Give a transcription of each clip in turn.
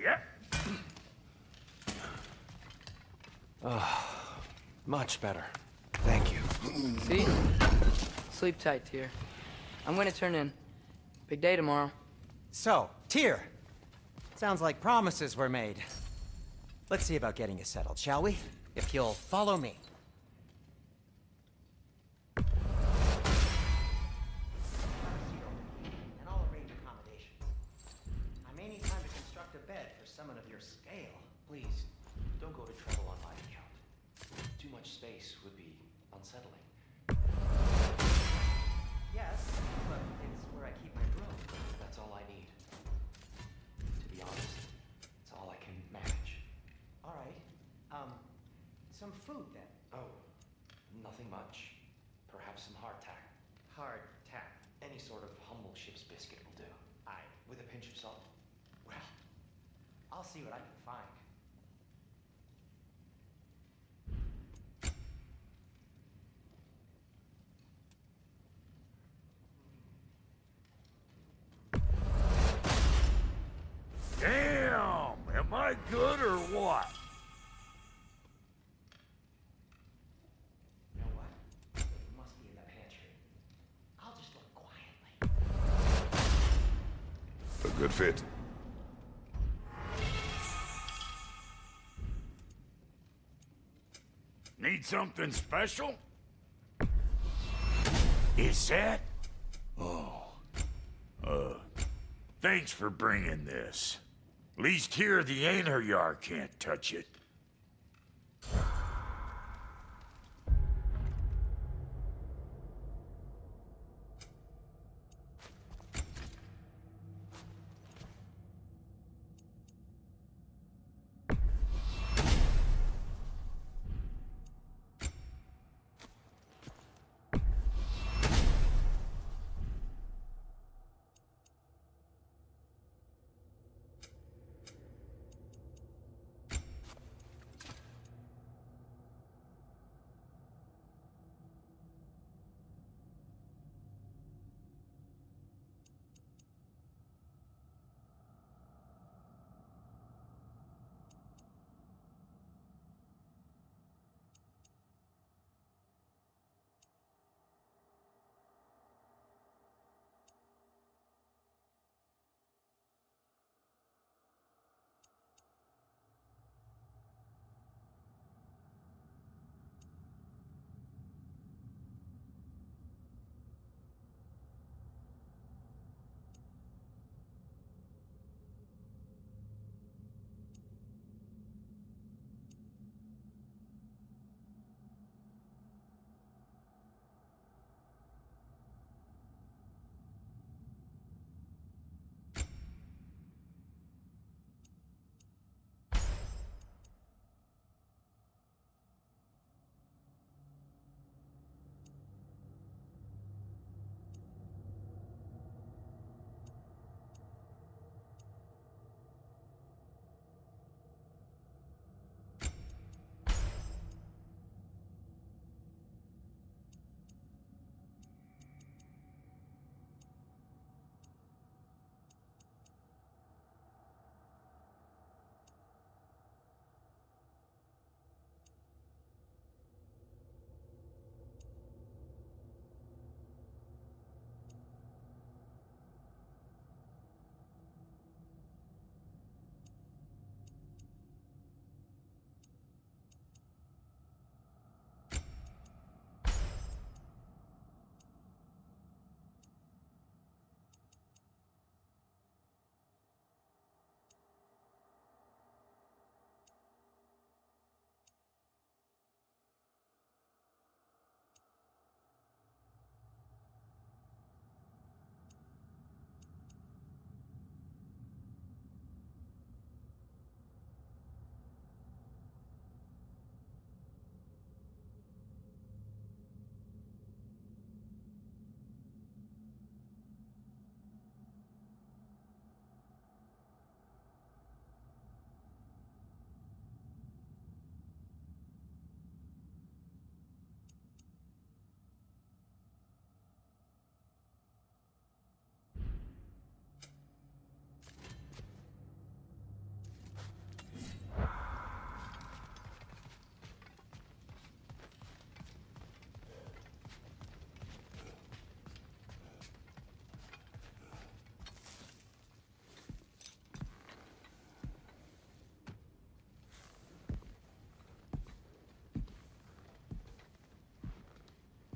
Yep. Much better. Thank you. See? Sleep tight, Tyr. I'm gonna turn in. Big day tomorrow. So, Tyr. Sounds like promises were made. Let's see about getting you settled, shall we? If you'll follow me. And I'll arrange accommodations. I may need time to construct a bed for someone of your scale. Please, don't go to trouble on my account. Too much space would be unsettling. Yes, but it's where I keep my room. That's all I need. To be honest, it's all I can manage. All right. Some food then. Oh, nothing much. Perhaps some hardtack. Hardtack. Any sort of humble ship's biscuit will do. Aye. With a pinch of salt. Well, I'll see what I can find. Damn! Am I good or what? You know what? It must be in the pantry. I'll just look quietly. A good fit. Need something special? Is that? Oh. Thanks for bringing this. Least here the Einherjar can't touch it.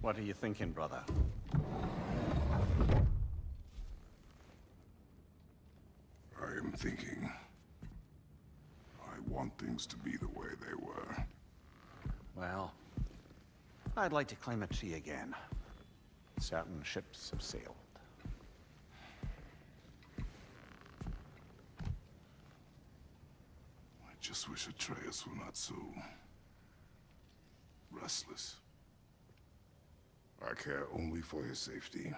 What are you thinking, brother? I am thinking. I want things to be the way they were. Well, I'd like to climb a tree again. Certain ships have sailed. I just wish Atreus were not so restless. I care only for his safety.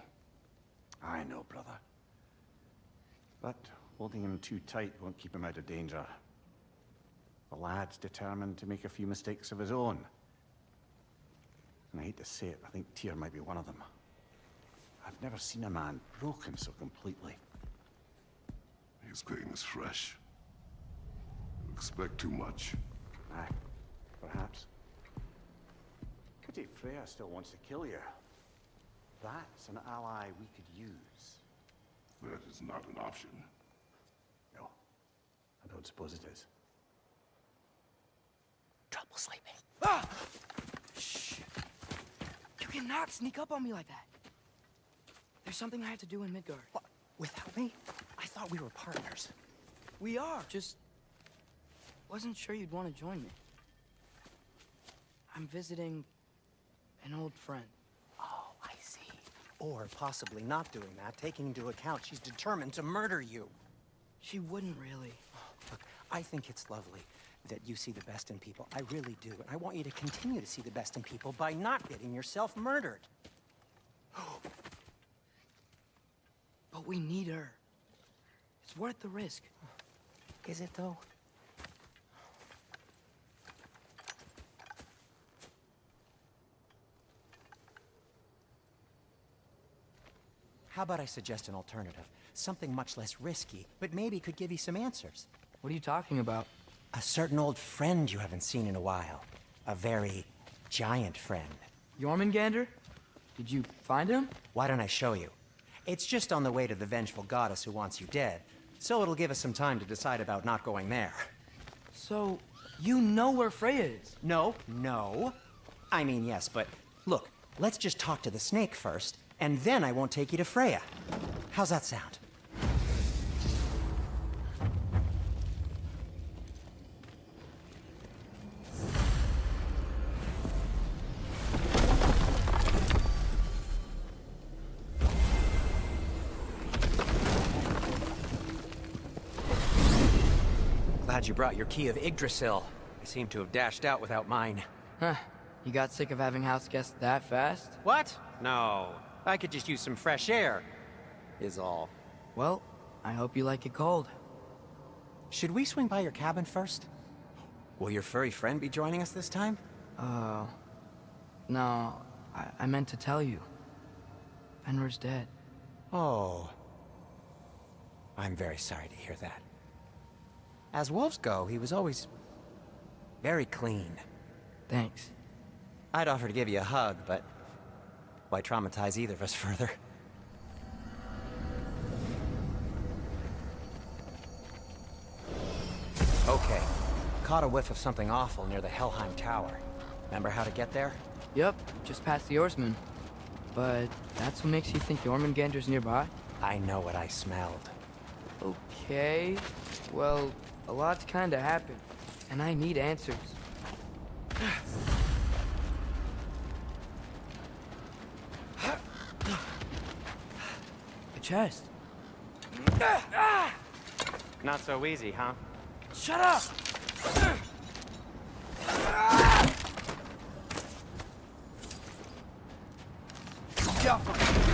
I know, brother. But holding him too tight won't keep him out of danger. The lad's determined to make a few mistakes of his own. And I hate to say it, I think Tyr might be one of them. I've never seen a man broken so completely. His pain is fresh. You expect too much. Aye, perhaps. Curti Freya still wants to kill you. That's an ally we could use. That is not an option. No, I don't suppose it is. Trouble sleeping. Ah! Shh. You cannot sneak up on me like that. There's something I have to do in Midgard. What? Without me? I thought we were partners. We are. Just wasn't sure you'd want to join me. I'm visiting an old friend. Oh, I see. Or possibly not doing that, taking into account she's determined to murder you. She wouldn't really. Look, I think it's lovely that you see the best in people. I really do. And I want you to continue to see the best in people by not getting yourself murdered. But we need her. It's worth the risk. Is it, though? How about I suggest an alternative? Something much less risky, but maybe could give you some answers. What are you talking about? A certain old friend you haven't seen in a while. A very giant friend. Jormungandr? Did you find him? Why don't I show you? It's just on the way to the vengeful goddess who wants you dead, so it'll give us some time to decide about not going there. So, you know where Freya is? No. I mean, yes, but look, let's just talk to the snake first, and then I won't take you to Freya. How's that sound? Glad you brought your key of Yggdrasil. I seem to have dashed out without mine. Huh. You got sick of having house guests that fast? What? No. I could just use some fresh air, is all. Well, I hope you like it cold. Should we swing by your cabin first? Will your furry friend be joining us this time? No, I meant to tell you. Fenrir's dead. Oh. I'm very sorry to hear that. As wolves go, he was always very clean. Thanks. I'd offer to give you a hug, but why traumatize either of us further? Okay. Caught a whiff of something awful near the Helheim Tower. Remember how to get there? Yep, just past the Oarsman. But that's what makes you think Jormungandr's nearby? I know what I smelled. Okay. Well, a lot's kinda happened, and I need answers. A chest. Not so easy, huh? Shut up!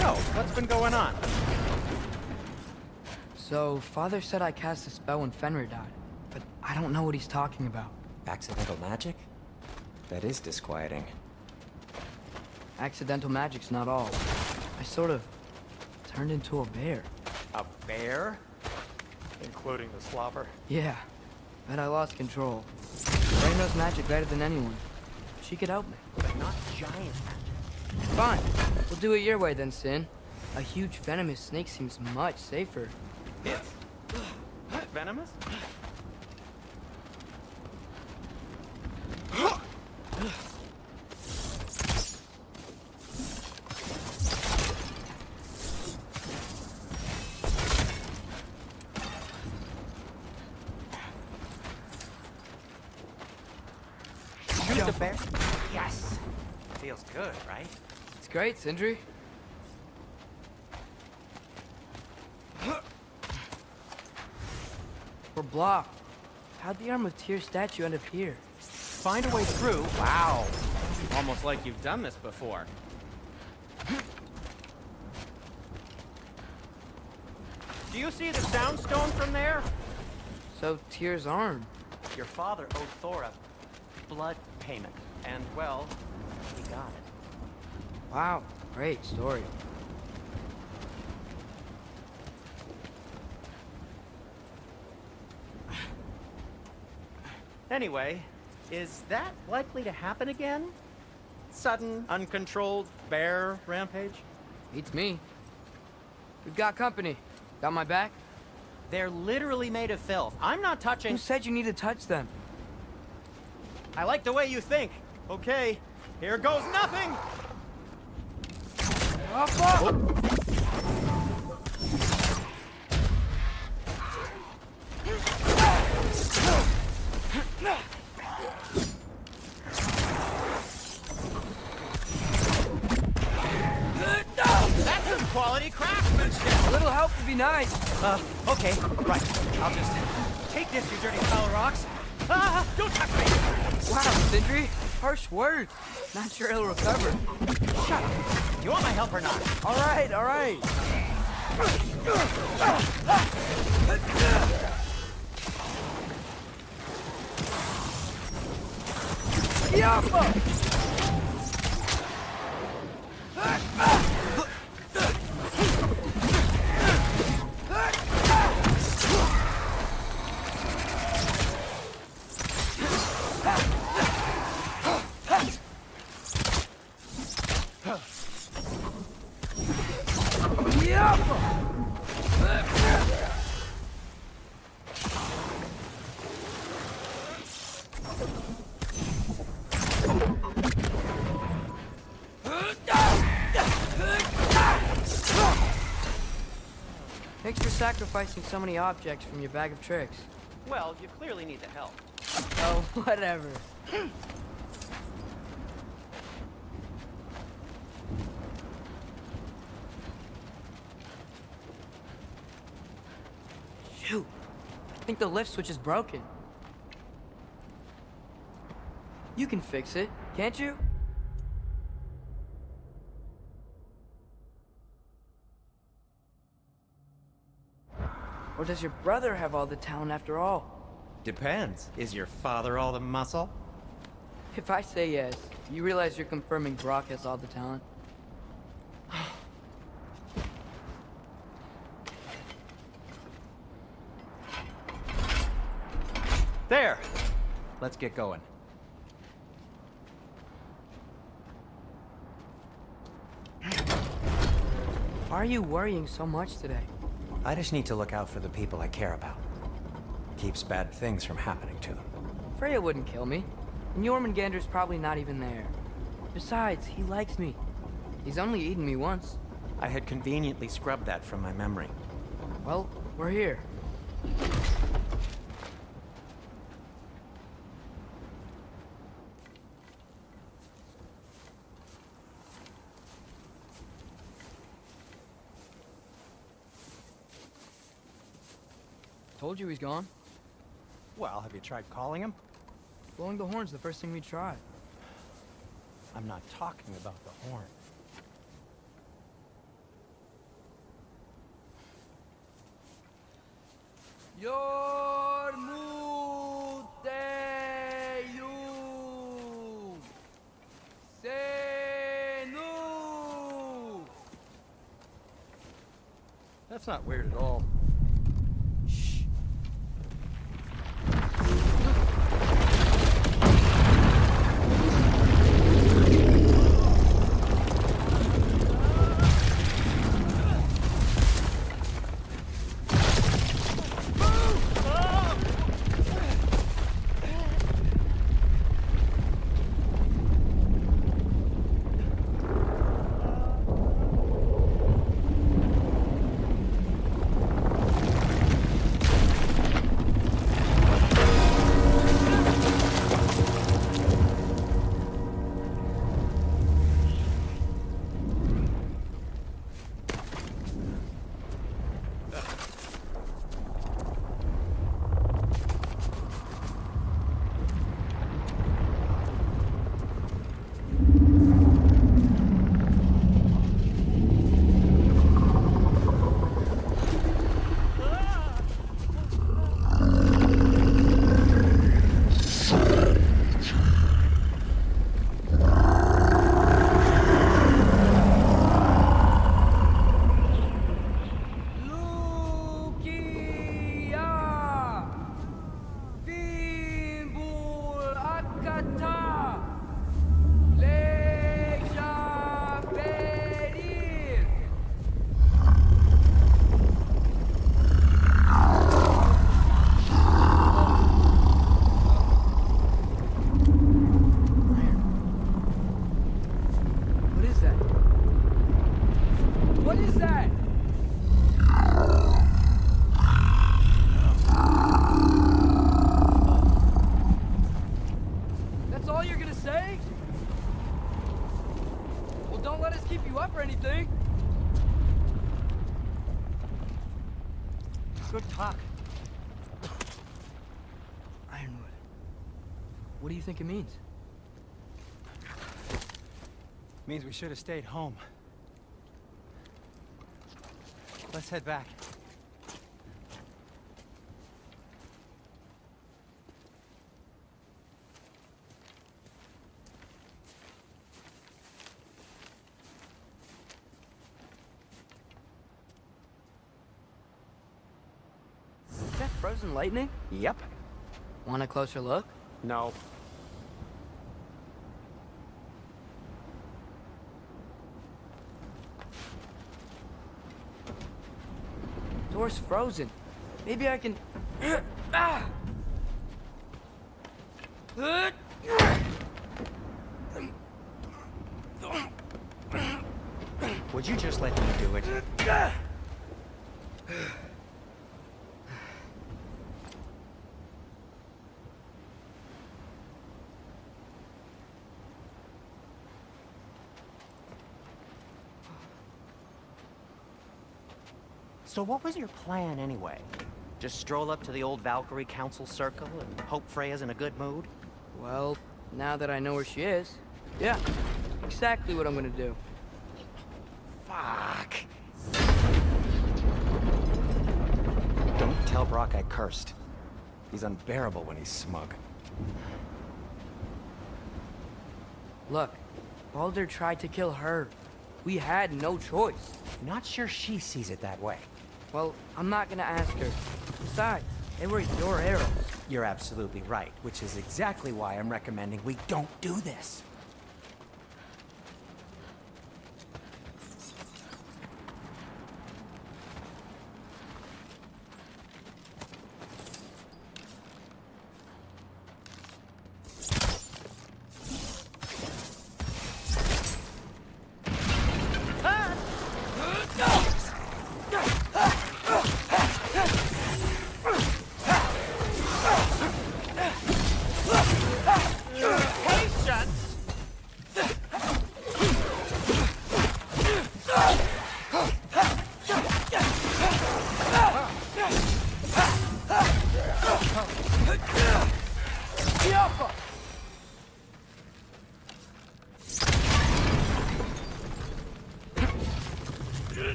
No, what's been going on? So, Father said I cast a spell when Fenrir died, but I don't know what he's talking about. Accidental magic? That is disquieting. Accidental magic's not all. I sort of turned into a bear. A bear? Including the slobber. Yeah, but I lost control. Ray knows magic better than anyone. She could help me. But not giant magic. Fine, we'll do it your way then, Sin. A huge venomous snake seems much safer. It's venomous? a bear? Yes! Feels good, right? It's great, Sindri. We're blocked. How'd the Arm of Tyr statue end up here? Find a way through? Wow. Almost like you've done this before. Do you see the soundstone from there? So, Tyr's arm. Your father owed Thor a blood payment. And, well, he got it. Wow, great story. Anyway, is that likely to happen again? Sudden, uncontrolled bear rampage? Beats me. We've got company. Got my back? They're literally made of filth. I'm not touching... Who said you need to touch them? I like the way you think. Okay, here goes nothing! That's some quality craftsmanship! A little help would be nice. Okay, right. I'll just take this, you dirty pile of rocks. Ah, don't touch me! Wow, Sindri. Harsh words. Not sure he'll recover. Shut up. You want my help or not? All right, all right. Yappa! Thanks for sacrificing so many objects from your bag of tricks. Well, you clearly need the help. Oh, whatever. Shoot. I think the lift switch is broken. You can fix it, can't you? Or does your brother have all the talent after all? Depends. Is your father all the muscle? If I say yes, you realize you're confirming Brock has all the talent? There! Let's get going. Why are you worrying so much today? I just need to look out for the people I care about. Keeps bad things from happening to them. Freya wouldn't kill me, and Jormungandr's probably not even there. Besides, he likes me. He's only eaten me once. I had conveniently scrubbed that from my memory. Well, we're here. Told you he's gone. Well, have you tried calling him? Blowing the horn's the first thing we tried. I'm not talking about the horn. That's not weird at all. Shh. Good talk. Ironwood. What do you think it means? Means we should have stayed home. Let's head back. Is that frozen lightning? Yep. Want a closer look? No. Door's frozen. Maybe I can... Ah! Would you just let me do it? So what was your plan, anyway? Just stroll up to the old Valkyrie Council Circle and hope Freya's in a good mood? Well, now that I know where she is, yeah, exactly what I'm gonna do. Fuck! Don't tell Brock I cursed. He's unbearable when he's smug. Look, Baldur tried to kill her. We had no choice. Not sure she sees it that way. Well, I'm not gonna ask her. Besides, they were your arrows. You're absolutely right, which is exactly why I'm recommending we don't do this.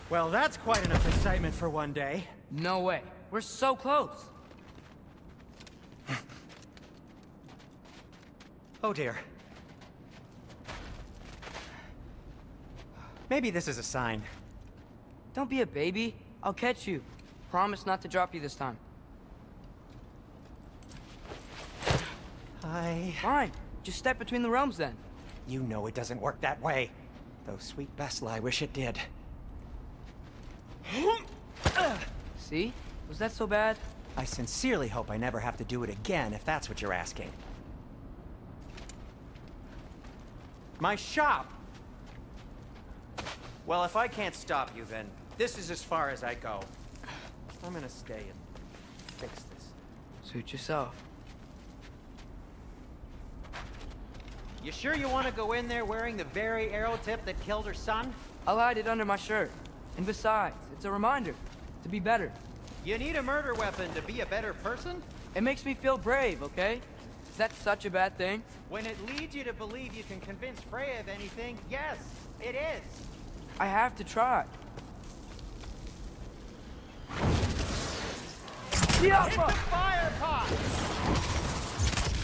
Well, that's quite enough excitement for one day. No way. We're so close. Oh dear. Maybe this is a sign. Don't be a baby. I'll catch you. Promise not to drop you this time. Fine. Just step between the realms then. You know it doesn't work that way. Though sweet Bessel, I wish it did. See? Was that so bad? I sincerely hope I never have to do it again, if that's what you're asking. My shop! Well, if I can't stop you, then this is as far as I go. I'm gonna stay and fix this. Suit yourself. You sure you want to go in there wearing the very arrow tip that killed her son? I'll hide it under my shirt. And besides, it's a reminder to be better. You need a murder weapon to be a better person? It makes me feel brave, okay? Is that such a bad thing? When it leads you to believe you can convince Freya of anything, yes, it is. I have to try. It's a fire pot!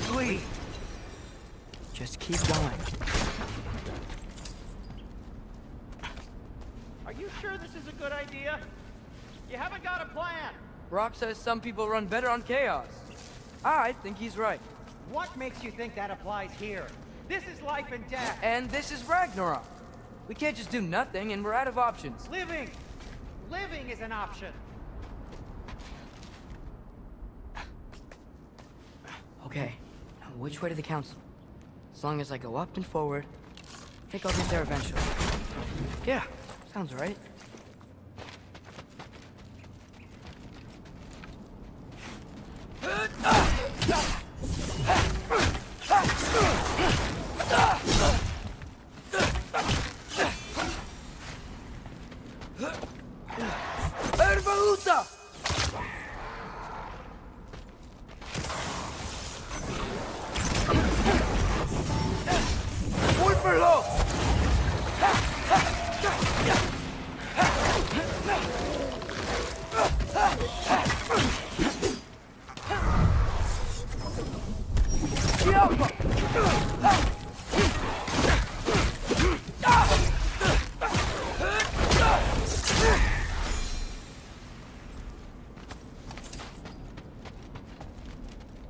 Please. Just keep going. Are you sure this is a good idea? You haven't got a plan. Rock says some people run better on chaos. I think he's right. What makes you think that applies here? This is life and death. And this is Ragnarok. We can't just do nothing, and we're out of options. Living! Living is an option. Okay, now which way to the council? As long as I go up and forward, I think I'll get there eventually. Yeah, sounds right. Ervaluta! Wolferlo!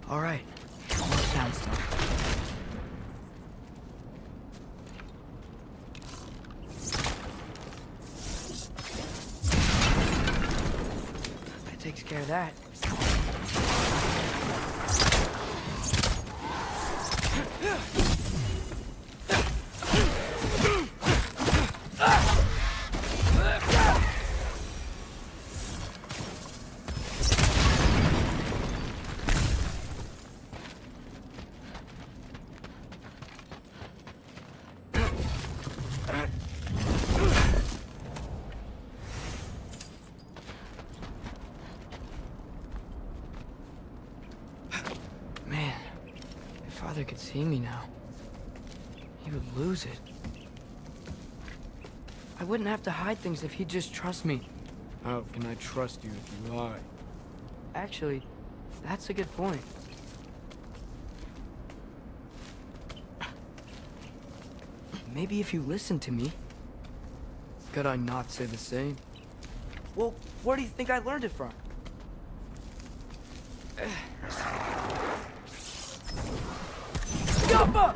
All right, almost sounds done. That takes care of that. Man, if Father could see me now, he would lose it. I wouldn't have to hide things if he'd just trust me. How can I trust you if you lie? Actually, that's a good point. Maybe if you listen to me. Could I not say the same? Well, where do you think I learned it from? Yappa!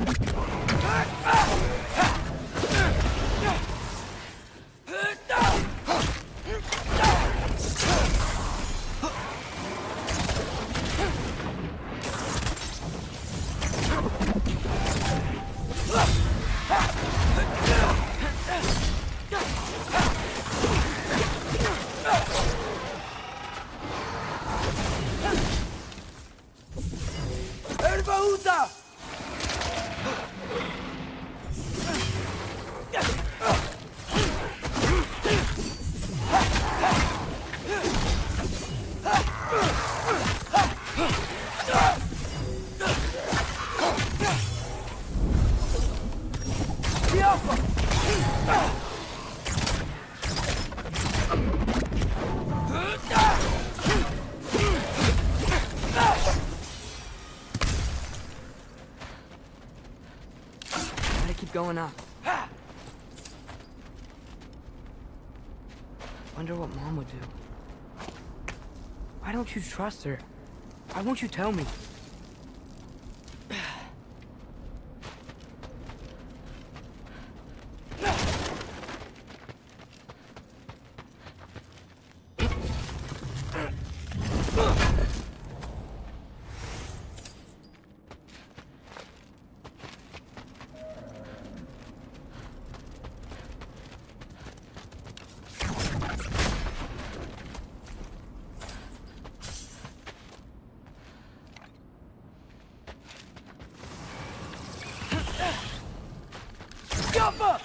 Ervaúda! Gotta keep going up. Wonder what Mom would do. Why don't you trust her? Why won't you tell me? Yappa!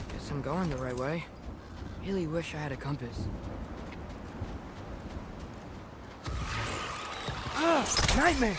Guess I'm going the right way. Really wish I had a compass. Nightmare!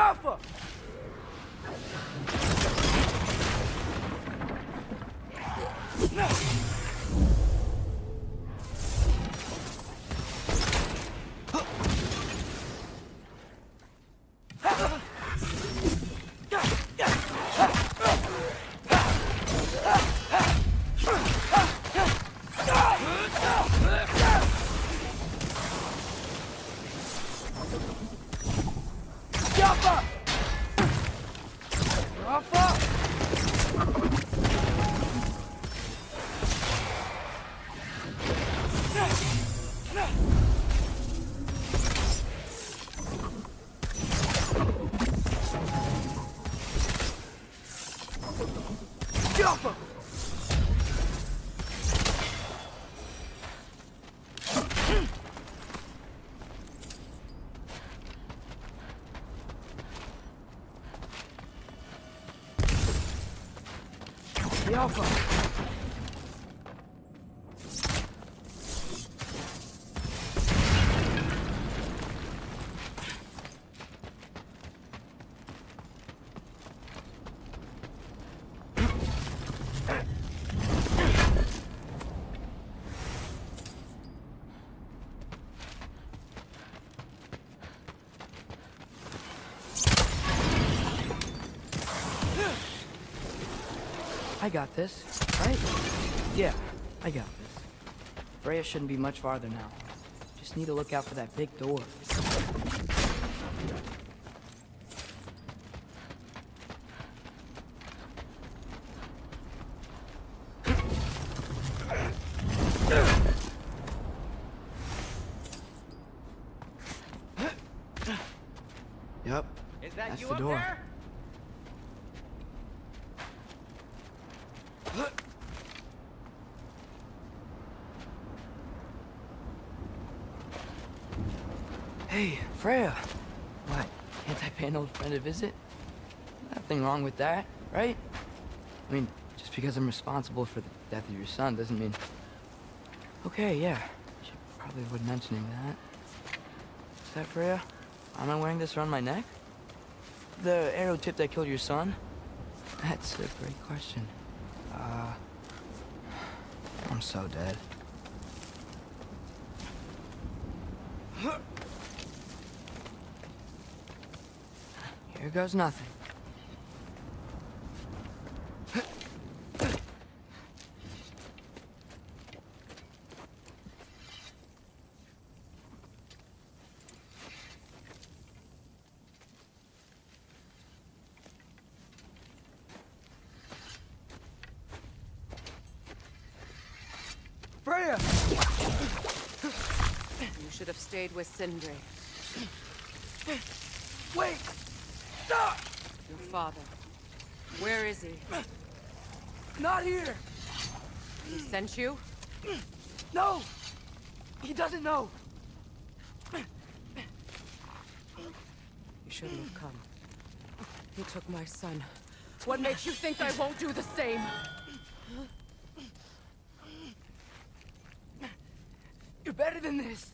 Jaffa! Jaffa! Jaffa! Jaffa! Jaffa! I got this, right? Yeah, I got this. Freya shouldn't be much farther now. Just need to look out for that big door. Yep, that's the door. Hey, Freya. What? Can't I pay an old friend a visit? Nothing wrong with that, right? I mean, just because I'm responsible for the death of your son doesn't mean... Okay, yeah. Should probably avoid mentioning that. Is that Freya? Am I wearing this around my neck? The arrow tip that killed your son? That's a great question. I'm so dead. Here goes nothing. Freya! You should have stayed with Sindri. Wait! Stop! Your father. Where is he? Not here! He sent you? No! He doesn't know! You shouldn't have come. He took my son. What makes you think I won't do the same? You're better than this!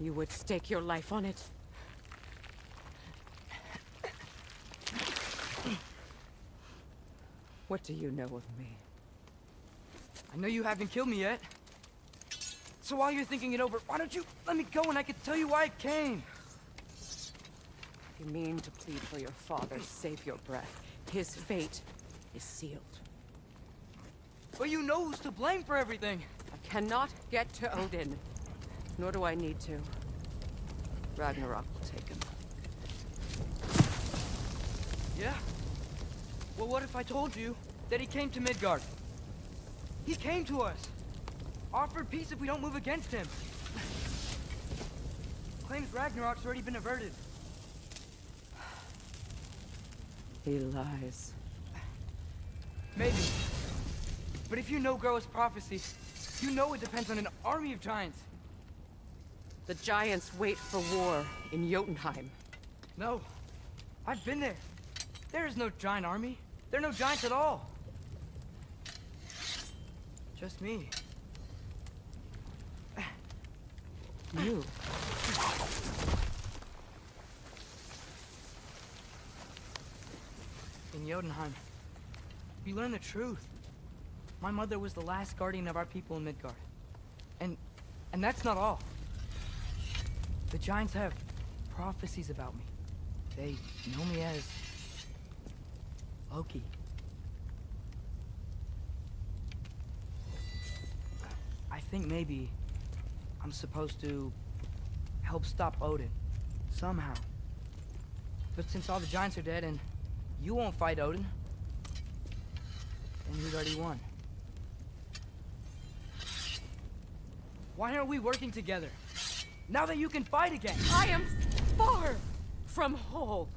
You would stake your life on it. What do you know of me? I know you haven't killed me yet. So while you're thinking it over, why don't you let me go and I can tell you why I came? If you mean to plead for your father, save your breath. His fate is sealed. But you know who's to blame for everything. I cannot get to Odin. Nor do I need to. Ragnarok will take him. Yeah? Well, what if I told you that he came to Midgard? He came to us. Offered peace if we don't move against him. Claims Ragnarok's already been averted. He lies. Maybe. But if you know Groa's prophecy, you know it depends on an army of giants. The giants wait for war in Jotunheim. No. I've been there. There is no giant army. There are no giants at all. Just me. You. In Jotunheim, we learn the truth. My mother was the last guardian of our people in Midgard. And that's not all. The giants have prophecies about me. They know me as Loki. I think maybe I'm supposed to help stop Odin, somehow. But since all the giants are dead and you won't fight Odin, then he's already won. Why aren't we working together? Now that you can fight again! I am far from whole.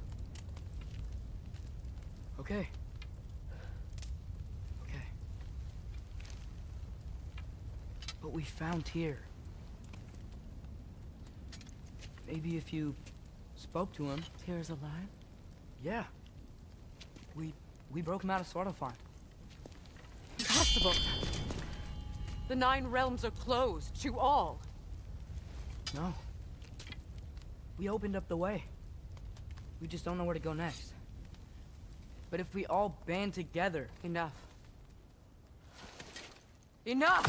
Okay. Okay. But we found Tyr. Maybe if you spoke to him. Tyr's alive? Yeah. We broke him out of Svartalfheim. Impossible. The 9 realms are closed to all. No. We opened up the way. We just don't know where to go next. But if we all band together... Enough. Enough!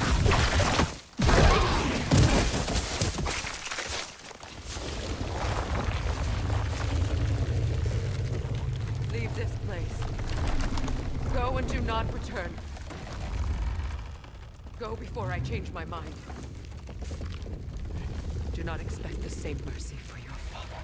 Leave this place. Go and do not return. Go before I change my mind. Do not expect the same mercy for your father.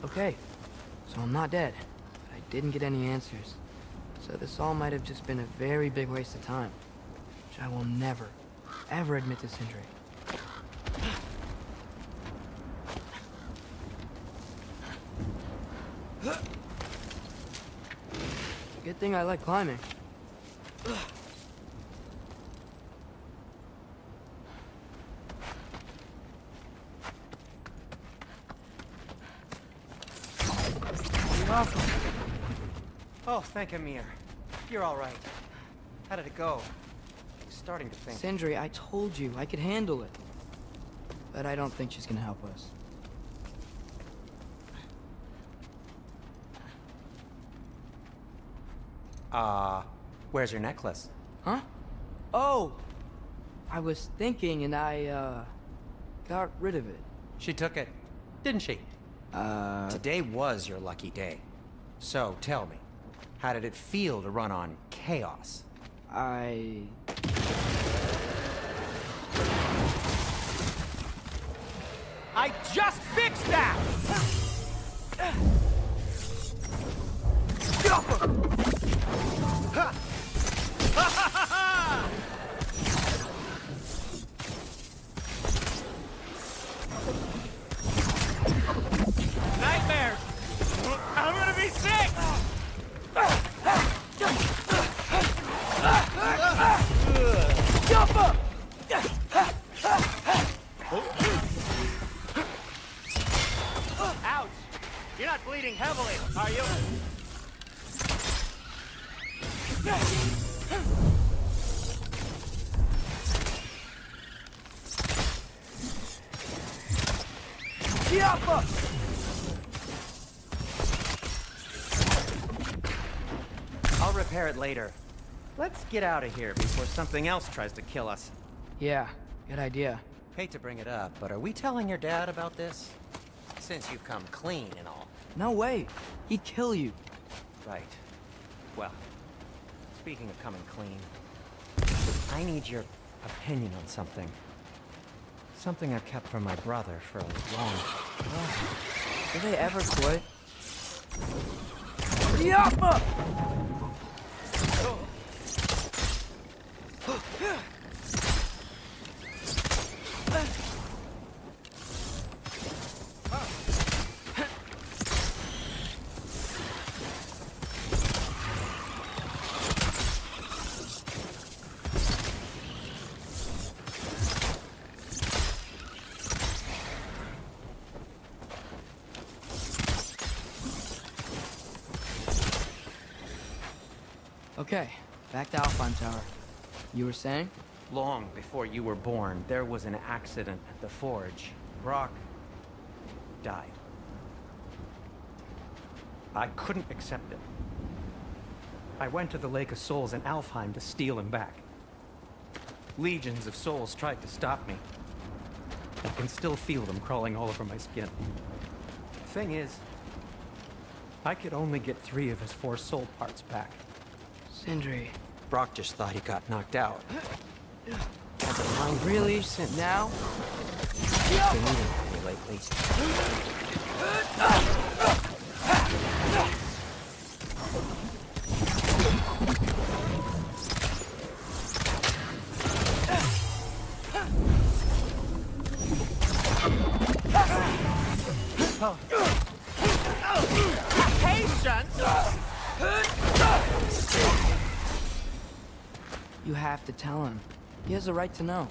Okay, so I'm not dead, but I didn't get any answers. So this all might have just been a very big waste of time, which I will never, ever admit to Sindri. Good thing I like climbing. Oh, thank Amir. You're all right. How did it go? I'm starting to think. Sindri, I told you I could handle it. But I don't think she's gonna help us. Where's your necklace? Huh? Oh! I was thinking and I, got rid of it. She took it, didn't she? Today was your lucky day. So, tell me, how did it feel to run on chaos? I just fixed that! Nightmares! I'm gonna be sick! Jump up! Ouch! You're not bleeding heavily, are you? I'll repair it later. Let's get out of here before something else tries to kill us. Yeah, good idea. Hate to bring it up, but are we telling your dad about this? Since you've come clean and all. No way. He'd kill you. Right. Well, speaking of coming clean, I need your opinion on something. Something I've kept from my brother for a long time. Do they ever quit? Yappa! Okay, back to Alpine Tower. You were saying? Long before you were born, there was an accident at the forge. Brock died. I couldn't accept it. I went to the Lake of Souls in Alfheim to steal him back. Legions of souls tried to stop me. I can still feel them crawling all over my skin. Thing is, I could only get 3 of his 4 soul parts back. Sindri. Brock just thought he got knocked out. Really? Now? Been eating at me lately. You have to tell him. He has a right to know.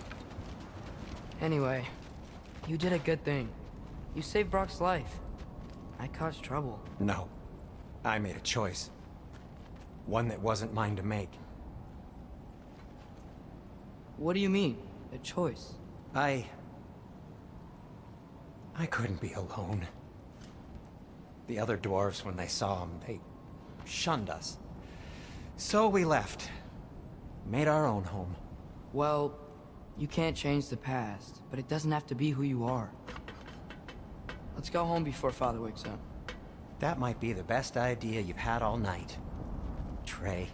Anyway, you did a good thing. You saved Brock's life. I caused trouble. No. I made a choice. One that wasn't mine to make. What do you mean? A choice? I couldn't be alone. The other dwarves, when they saw him, they shunned us. So we left. Made our own home. Well, you can't change the past, but it doesn't have to be who you are. Let's go home before Father wakes up. That might be the best idea you've had all night. Trey.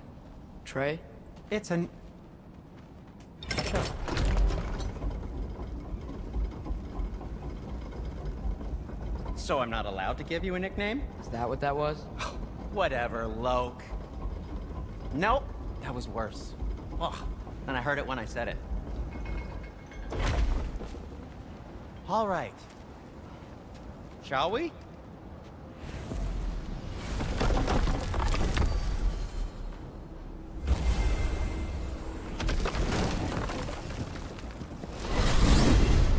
Trey? It's an... So I'm not allowed to give you a nickname? Is that what that was? Whatever, Loke. Nope, that was worse. Ugh, and I heard it when I said it. All right. Shall we?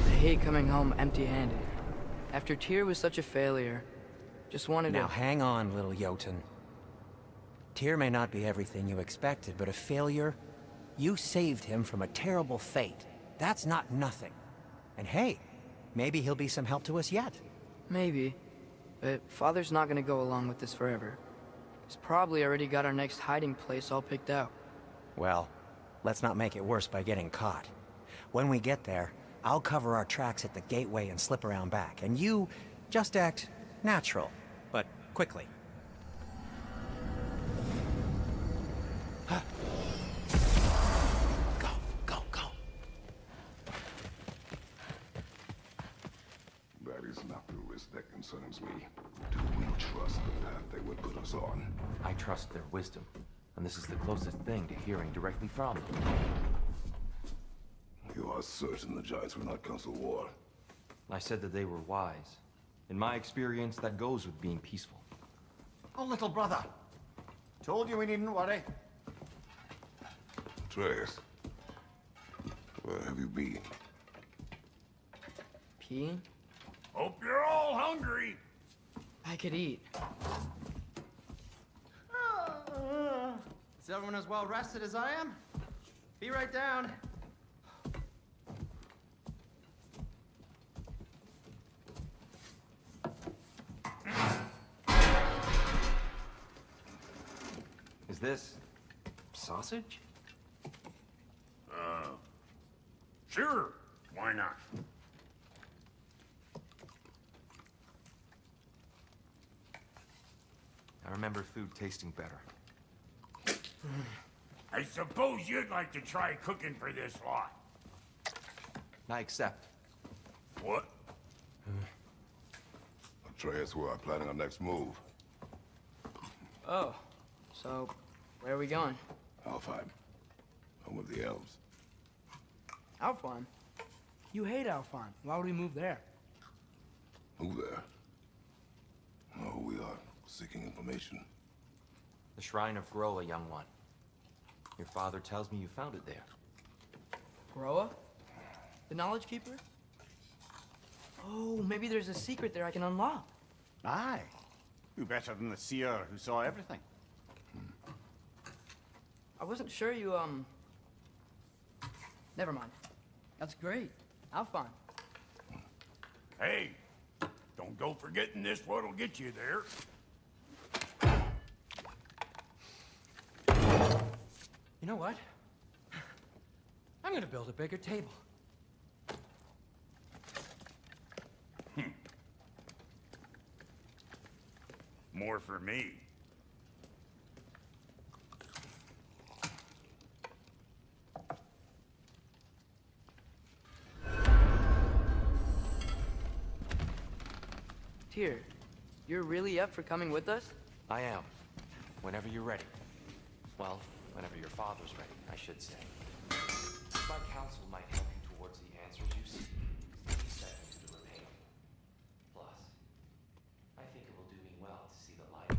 I hate coming home empty-handed. After Tyr was such a failure, just wanted Now to... hang on, little Jotun. Tyr may not be everything you expected, but a failure? You saved him from a terrible fate. That's not nothing. And hey, maybe he'll be some help to us yet. Maybe. But Father's not gonna go along with this forever. He's probably already got our next hiding place all picked out. Well, let's not make it worse by getting caught. When we get there, I'll cover our tracks at the gateway and slip around back, and you just act natural, but quickly. Go, go, go. That is not the risk that concerns me. Do we trust the path they would put us on? I trust their wisdom, and this is the closest thing to hearing directly from them. You are certain the Giants were not Council War? I said that they were wise. In my experience, that goes with being peaceful. Oh, little brother. Told you we needn't worry. Atreus, where have you been? Peeing? Hope you're all hungry. I could eat. Is everyone as well rested as I am? Be right down. Is this... sausage? Sure, why not? I remember food tasting better. I suppose you'd like to try cooking for this lot. I accept. What? Atreus, we are planning our next move. Oh, so where are we going? Alfheim. Home of the elves. Alfheim? You hate Alfheim. Why would we move there? Move there. No, we are seeking information. The Shrine of Groa, young one. Your father tells me you found it there. Groa? The Knowledge Keeper? Oh, maybe there's a secret there I can unlock. Aye. Who better than the seer who saw everything? I wasn't sure you, Never mind. That's great. Alfheim. Hey, don't go forgetting this what'll get you there. You know what? I'm gonna build a bigger table. More for me. Tyr, you're really up for coming with us? I am. Whenever you're ready. Well, whenever your father's ready, I should say. My counsel might help you towards the answers you seek. Step into the repayment. Plus, I think it will do me well to see the light.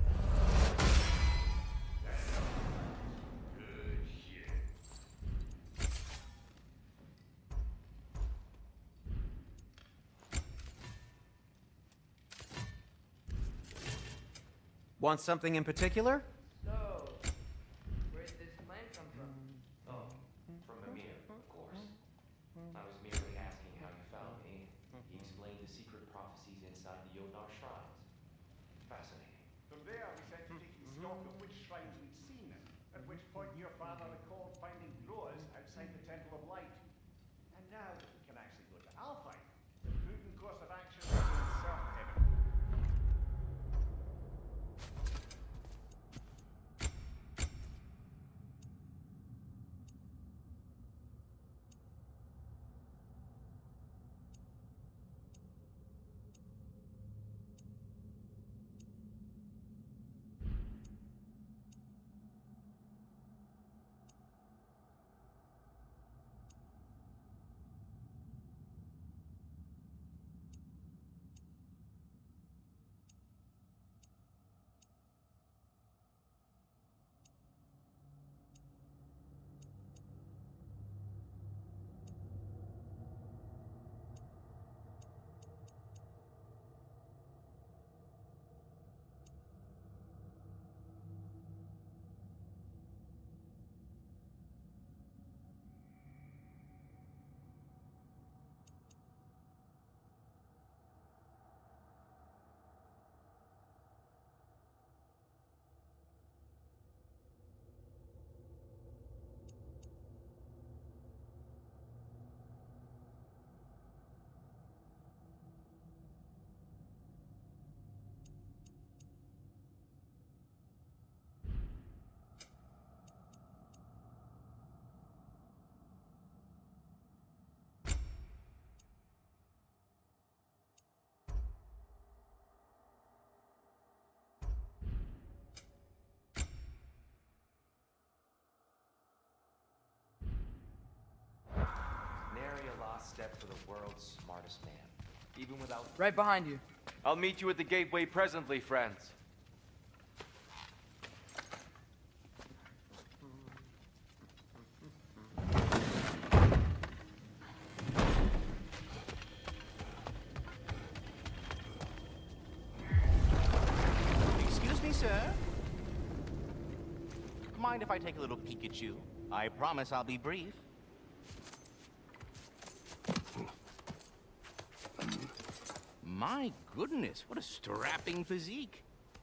Good shit. Want something in particular? So, where'd this plan come from? Oh, from Mimir, of course. I was merely asking how you found me. He explained the secret prophecies inside the Yodnar shrines. Fascinating. From there, we set to taking stock of which shrines we'd seen, at which point your father recalled finding growers outside the Temple of Light. And now that we can actually go to Alfheim, the prudent course of action is in self-heaven. Nary a lost step for the world's smartest man. Even without... Right behind you. I'll meet you at the gateway presently, friends. Excuse me, sir. Mind if I take a little peek at you? I promise I'll be brief. My goodness, what a strapping physique.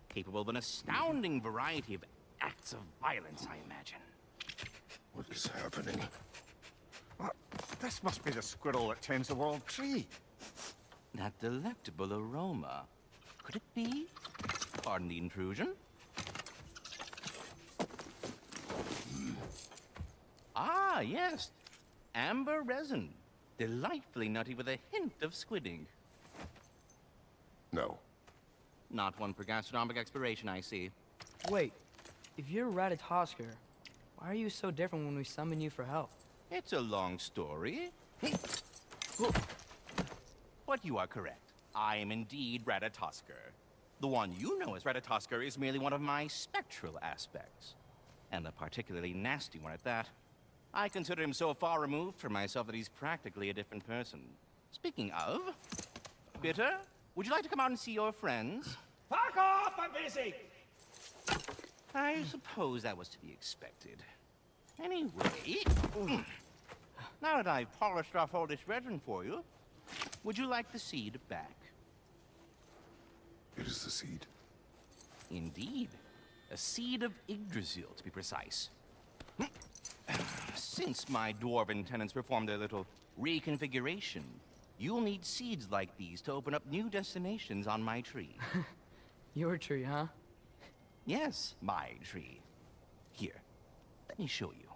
Capable of an astounding variety of acts of violence, I imagine. What is happening? This This must be the squirrel that tends the world tree. That delectable aroma. Could it be? Pardon the intrusion. Ah, yes. Amber resin. Delightfully nutty with a hint of squidding. No. Not one for gastronomic exploration, I see. Wait, if you're Ratatosker, why are you so different when we summon you for help? It's a long story. But you are correct. I am indeed Ratatosker. The one you know as Ratatosker is merely one of my spectral aspects. And a particularly nasty one at that. I consider him so far removed from myself that he's practically a different person. Speaking of, Bitter, would you like to come out and see your friends? Fuck off! I'm busy! I suppose that was to be expected. Anyway, now that I've polished off all this resin for you, would you like the seed back? It is the seed. Indeed. A seed of Yggdrasil, to be precise. Since my dwarven tenants performed their little reconfiguration, you'll need seeds like these to open up new destinations on my tree. Your tree, huh? Yes, my tree. Here, let me show you.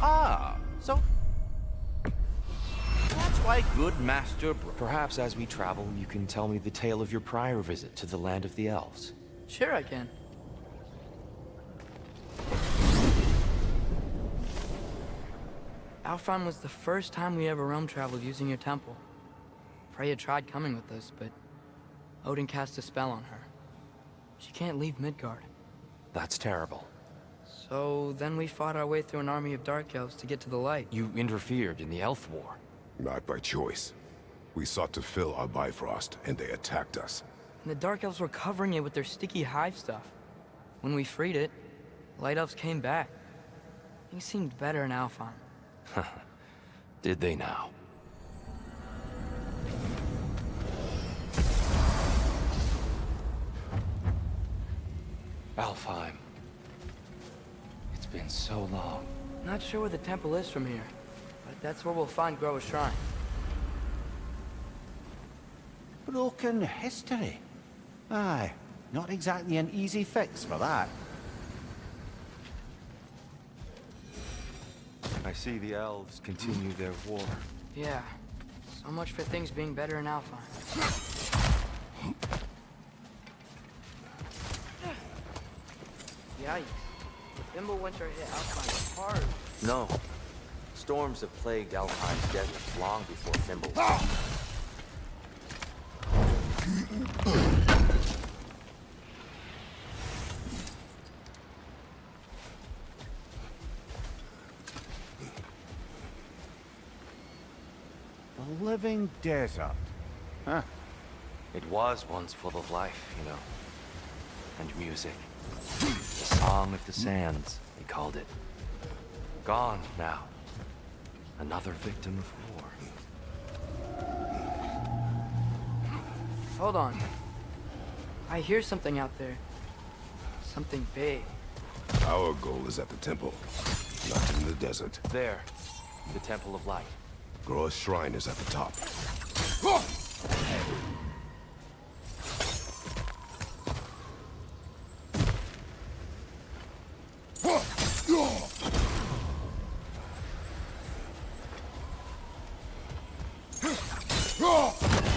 Ah, so that's why good Master Perhaps as we travel, you can tell me the tale of your prior visit to the land of the elves. Sure I can. Alfheim was the first time we ever realm traveled using your temple. Freya tried coming with us, but Odin cast a spell on her. She can't leave Midgard. That's terrible. So then we fought our way through an army of dark elves to get to the light. You interfered in the elf war. Not by choice. We sought to fill our Bifrost, and they attacked us. And the dark elves were covering it with their sticky hive stuff. When we freed it, light elves came back. Things seemed better in Alfheim. Did they now? Alfheim. It's been so long. Not sure where the temple is from here, but that's where we'll find Groa's shrine. Broken history. Aye, not exactly an easy fix for that. I see the elves continue their war. Yeah, so much for things being better in Alfheim. Yikes. The Fimbulwinter hit Alfheim hard. No. Storms have plagued Alfheim's deserts long before Thimble. The living desert. Huh. It was once full of life, you know. And music. The Song of the Sands, they called it. Gone now. Another victim of war. Hold on. I hear something out there. Something big. Our goal is at the temple, not in the desert. There. The Temple of Light. Groa's shrine is at the top.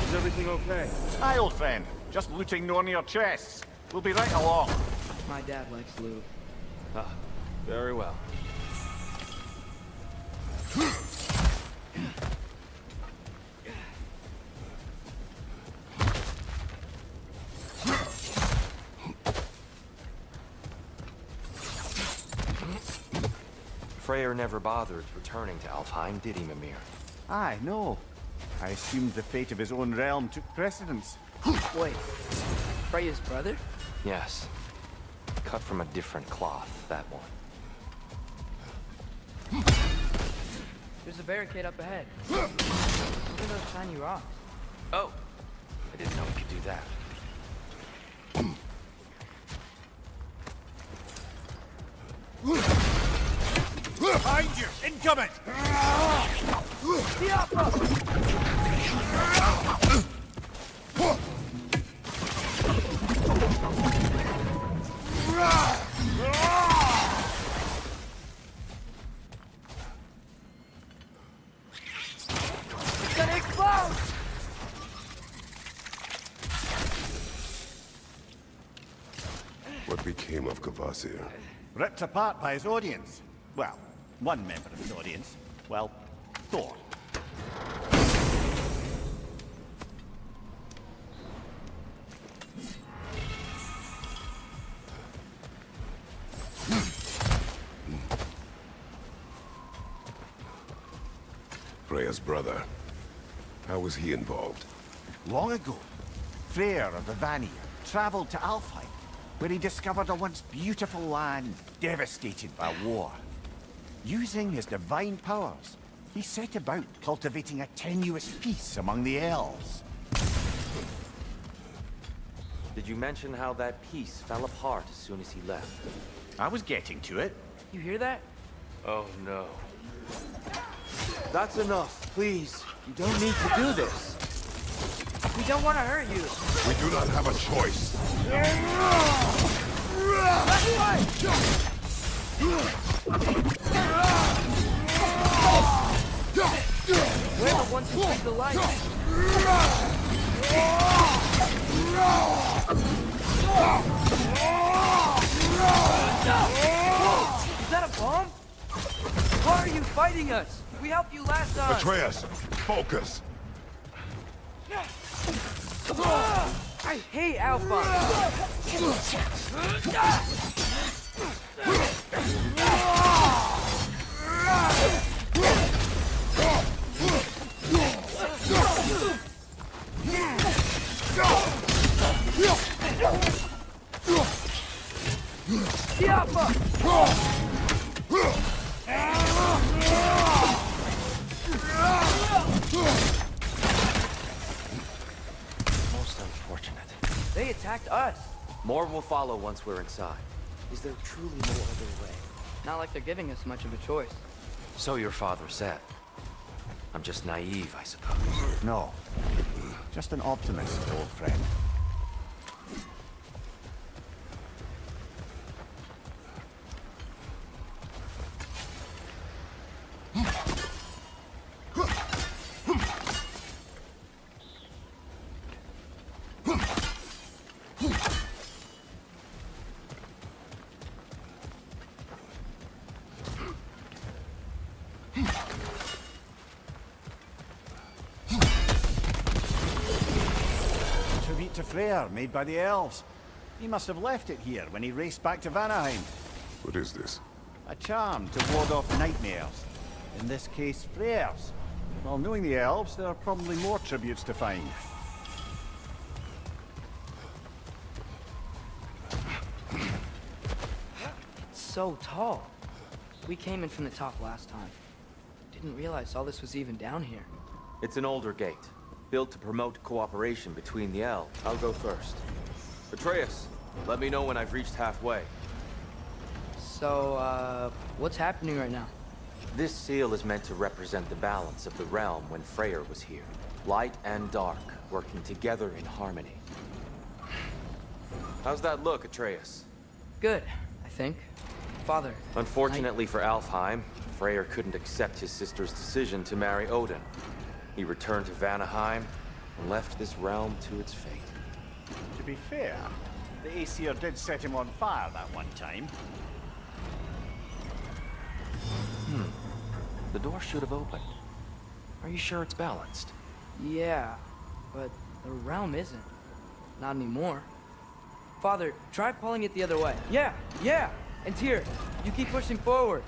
Is everything okay? Aye, old friend. Just looting no near chests. We'll be right along. My dad likes loot. Ah, very well. Freyr never bothered returning to Alfheim, did he, Mimir? Aye, no. I assumed the fate of his own realm took precedence. Wait, Freya's brother? Yes. Cut from a different cloth, that one. There's a barricade up ahead. Look at those tiny rocks. Oh, I didn't know we could do that. Behind you! Incoming! It's gonna explode! What became of Kvasir? Ripped apart by his audience. Well, one member of his audience. Well, Thor. Freya's brother. How was he involved? Long ago, Freyr of the Vanir traveled to Alfheim, where he discovered a once beautiful land devastated by war. Using his divine powers, he set about cultivating a tenuous peace among the elves. Did you mention how that piece fell apart as soon as he left? I was getting to it. You hear that? Oh no. That's enough, please. You don't need to do this. We don't want to hurt you. We do not have a choice. We're the ones who bring the light. Is that a bomb? Why are you fighting us? We helped you last time. Atreus, focus. I hate Alpha. Most unfortunate. They attacked us. More will follow once we're inside. Is there truly no other way? Not like they're giving us much of a choice. So your father said. I'm just naive, I suppose. No, just an optimist, old friend. Tribute to Freyr, made by the elves. He must have left it here when he raced back to Vanaheim. What is this? A charm to ward off nightmares. In this case, Freyr's. Well, knowing the elves, there are probably more tributes to find. It's so tall. We came in from the top last time. Didn't realize all this was even down here. It's an older gate, built to promote cooperation between the elves. I'll go first. Atreus, let me know when I've reached halfway. So, what's happening right now? This seal is meant to represent the balance of the realm when Freyr was here. Light and dark, working together in harmony. How's that look, Atreus? Good, I think. Father. Unfortunately for Alfheim, Freyr couldn't accept his sister's decision to marry Odin. He returned to Vanaheim and left this realm to its fate. To be fair, the Aesir did set him on fire that one time. The door should have opened. Are you sure it's balanced? Yeah, but the realm isn't. Not anymore. Father, try pulling it the other way. Yeah! And Tyr, you keep pushing forward.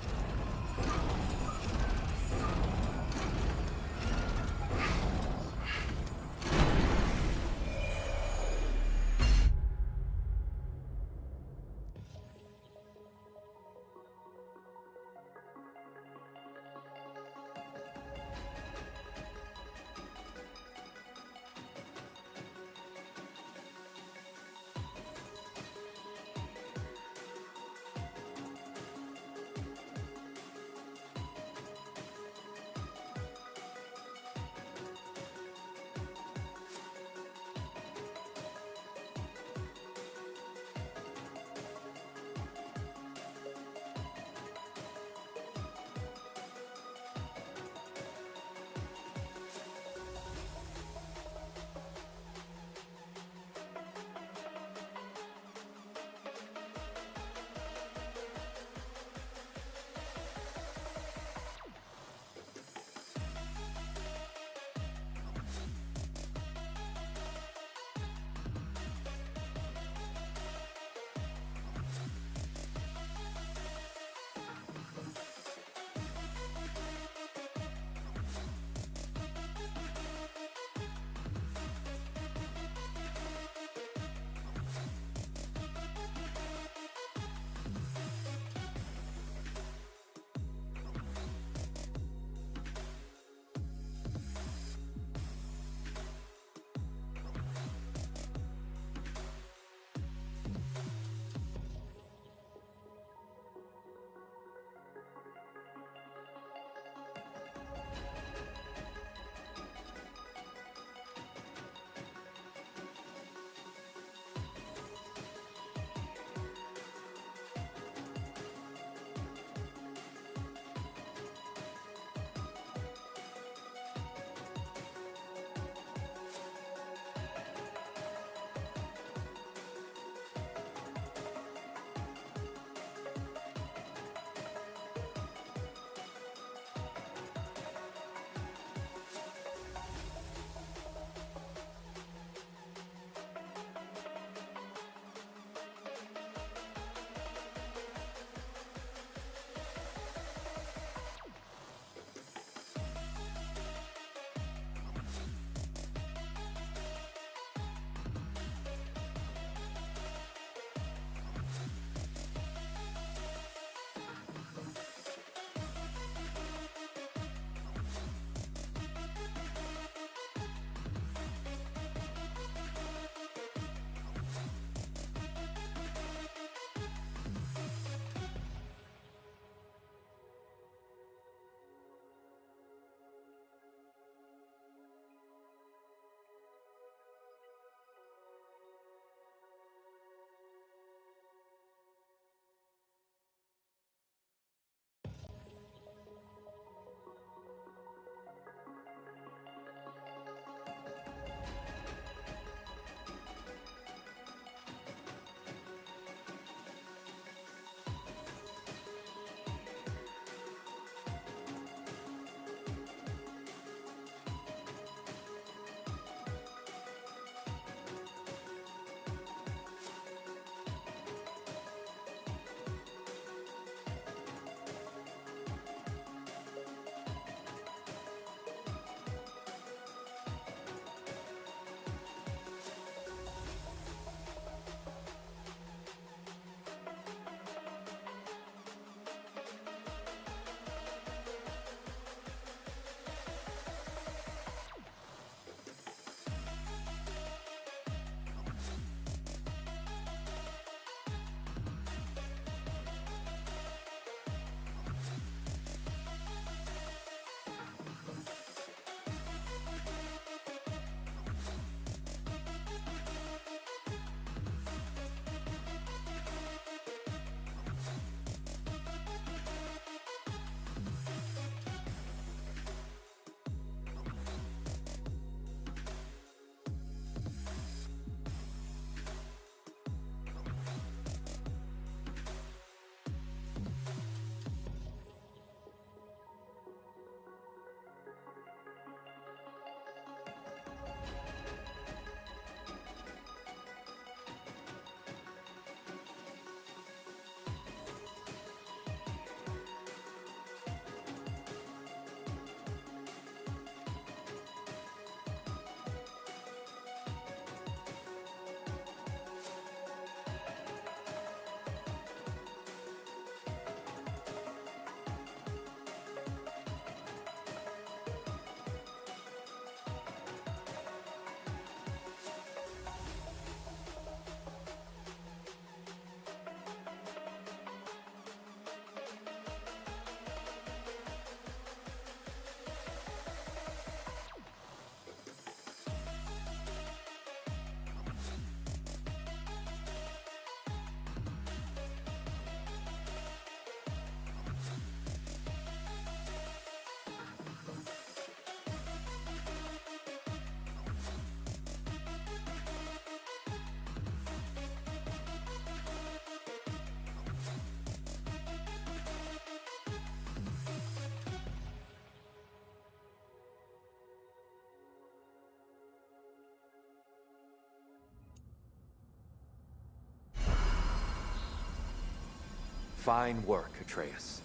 Fine work, Atreus.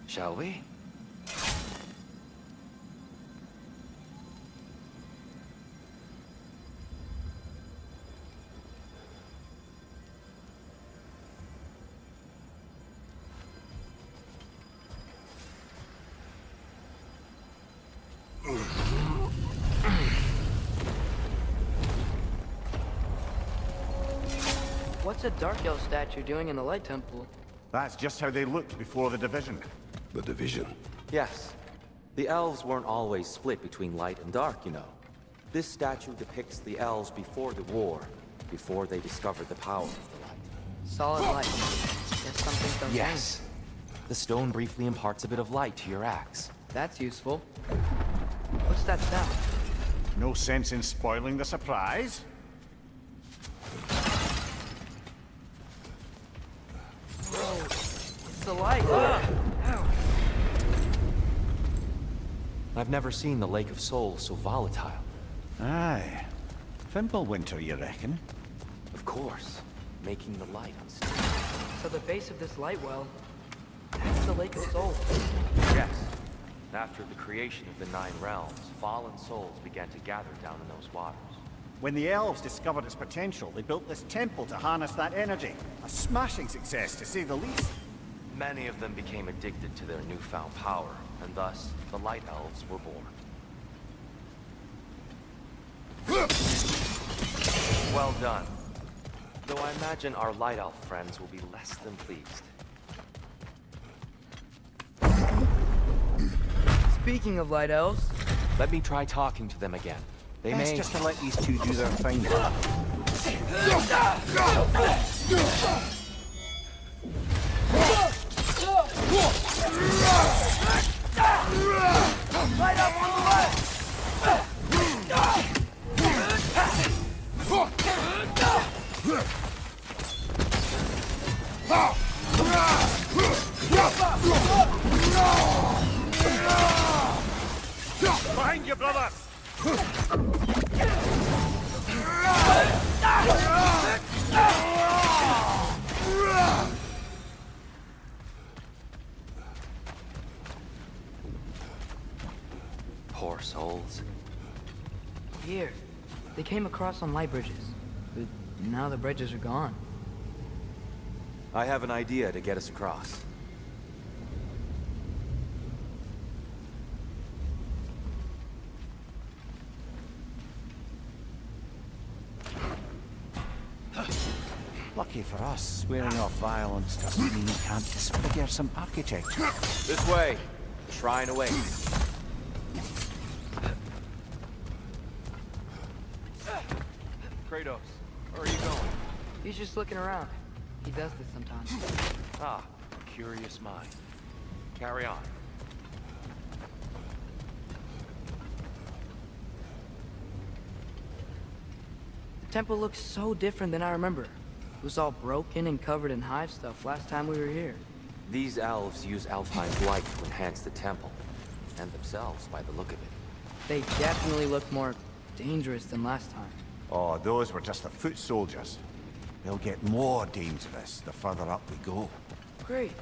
Shall we? What's a Dark Elf statue doing in the Light Temple? That's just how they looked before the division. The division. Yes. The elves weren't always split between light and dark, you know. This statue depicts the elves before the war, before they discovered the power of the light. Solid light. Guess something's done. Yes. The stone briefly imparts a bit of light to your axe. That's useful. What's that sound? No sense in spoiling the surprise. It's the light. I've never seen the Lake of Souls so volatile. Aye. Fimbulwinter, you reckon? Of course. Making the light unstable. So the base of this light well, that's the Lake of Souls. Yes. After the creation of the Nine Realms, fallen souls began to gather down in those waters. When the elves discovered its potential, they built this temple to harness that energy. A smashing success, to say the least. Many of them became addicted to their newfound power, and thus, the Light Elves were born. Well done. Though I imagine our Light Elf friends will be less than pleased. Speaking of Light Elves... Let me try talking to them again. They Best may... just to let these two do their thing. Light up on the left! Behind you, brother! Poor souls. Here. They came across on light bridges. But now the bridges are gone. I have an idea to get us across. Lucky for us, swearing off violence doesn't mean you can't disfigure some architecture. This way. The shrine awaits. Kratos, where are you going? He's just looking around. He does this sometimes. Ah, a curious mind. Carry on. The temple looks so different than I remember. It was all broken and covered in hive stuff last time we were here. These elves use Alfheim's light to enhance the temple, and themselves by the look of it. They definitely look more dangerous than last time. Oh, those were just the foot soldiers. They'll get more dangerous the further up we go. Great.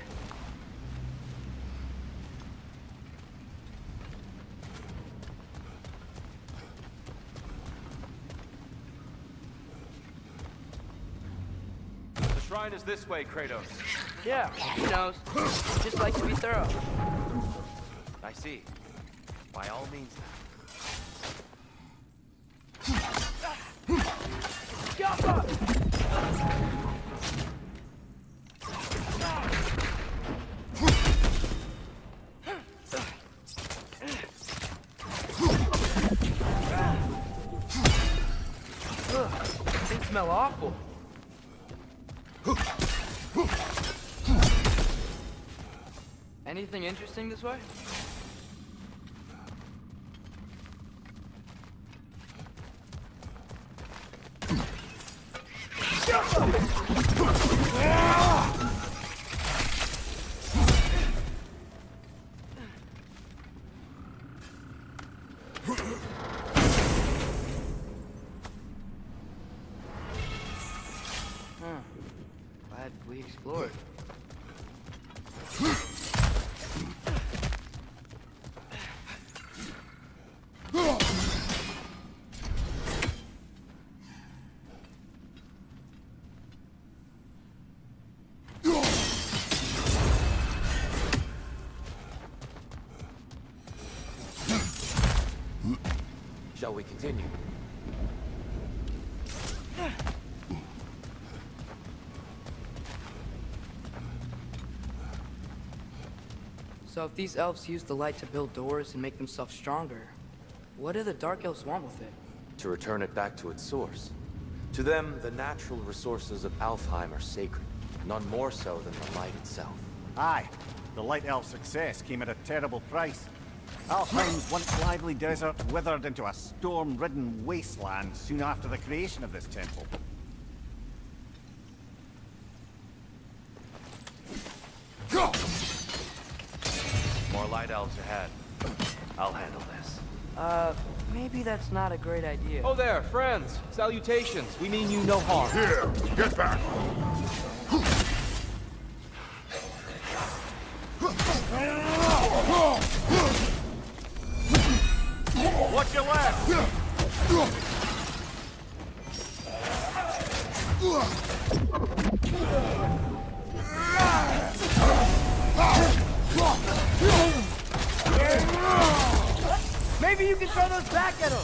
The shrine is this way, Kratos. Yeah, he knows. Just like to be thorough. I see. By all means. They smell awful. Anything interesting this way? Glad we explored. Shall we continue? So if these elves use the light to build doors and make themselves stronger, what do the Dark Elves want with it? To return it back to its source. To them, the natural resources of Alfheim are sacred, none more so than the light itself. Aye, the Light Elf success came at a terrible price. Alfheim's once lively desert withered into a storm-ridden wasteland soon after the creation of this temple. More light elves ahead. I'll handle this. Maybe that's not a great idea. Oh there, friends! Salutations! We mean you no harm. Here, get back! Watch your left! Maybe you can throw those back at him!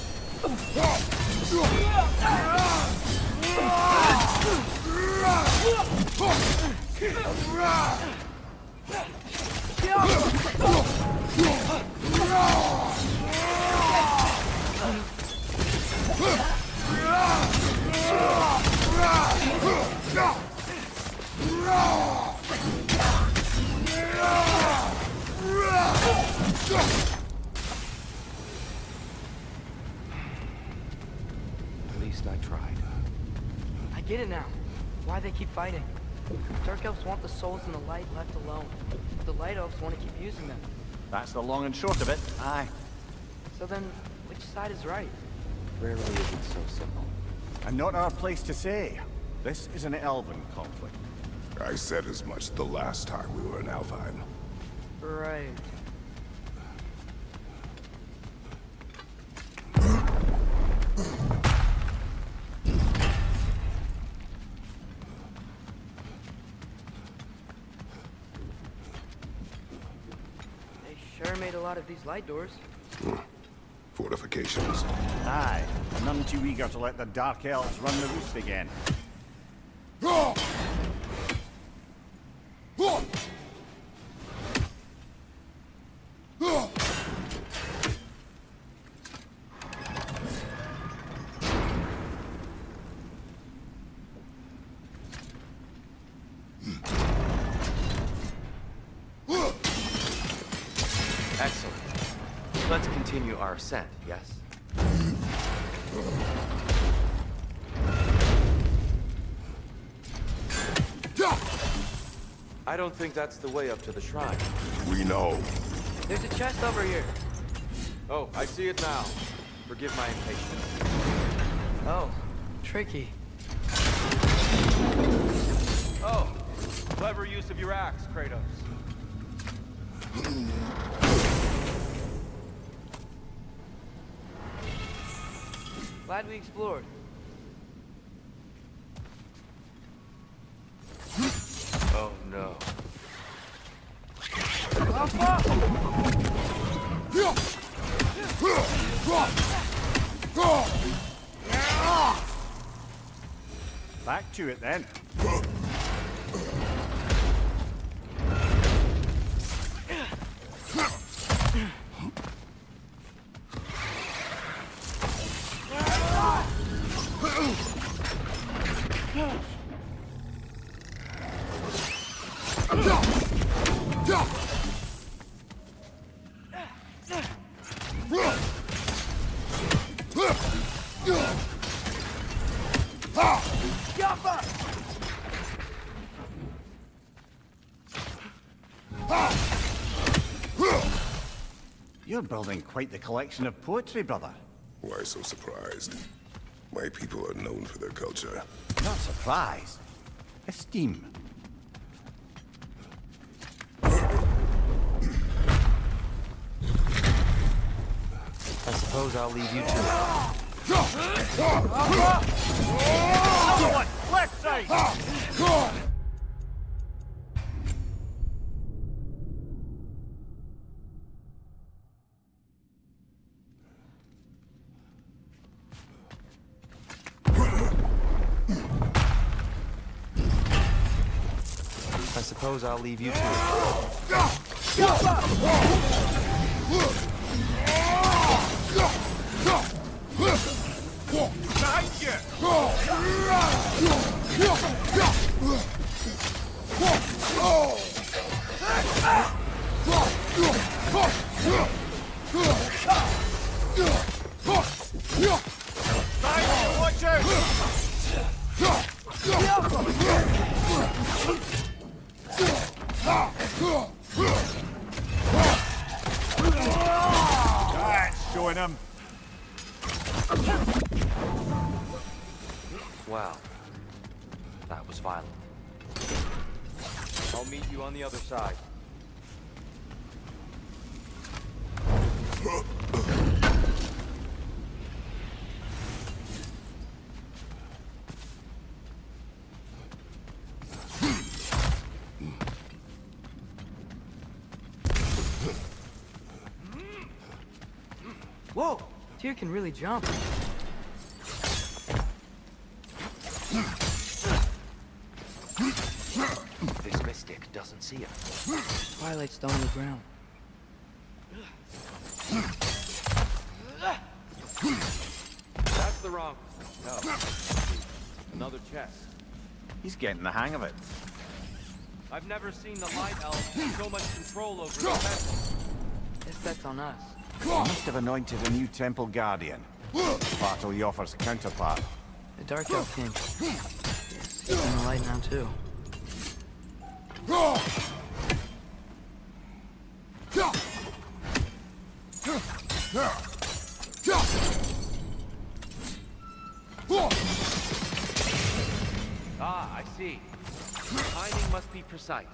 At least I tried. I get it now. Why they keep fighting. Dark Elves want the souls and the light left alone. The Light Elves want to keep using them. That's the long and short of it, aye. So then, which side is right? Rarely is it so simple. And not our place to say. This is an elven conflict. I said as much the last time we were in Alfheim. Right. They sure made a lot of these light doors. Fortifications. Aye, none too eager to let the Dark Elves run the roost again. Excellent. Let's continue our ascent, yes? I don't think that's the way up to the shrine. We know. There's a chest over here. Oh, I see it now. Forgive my impatience. Oh, tricky. Oh, clever use of your axe, Kratos. Glad we explored. Oh no. Back to it then. You're building quite the collection of poetry, brother. Why so surprised? My people are known for their culture. Not surprised. Esteem. I suppose I'll leave you to it. Someone, left side! I suppose I'll leave you to it. Behind you! Behind you, watch out! That's showing him. Wow. That was violent. I'll meet you on the other side. Whoa! Tyr can really jump. This mystic doesn't see us. Twilight stone on the ground. That's the wrong... No. Another chest. He's getting the hang of it. I've never seen the Light Elves with so much control over the temple. Guess that's on us. He must have anointed a new temple guardian. Part of Yoffer's counterpart. The Dark Elf King. He's in the light now, too. Ah, I see. Timing must be precise.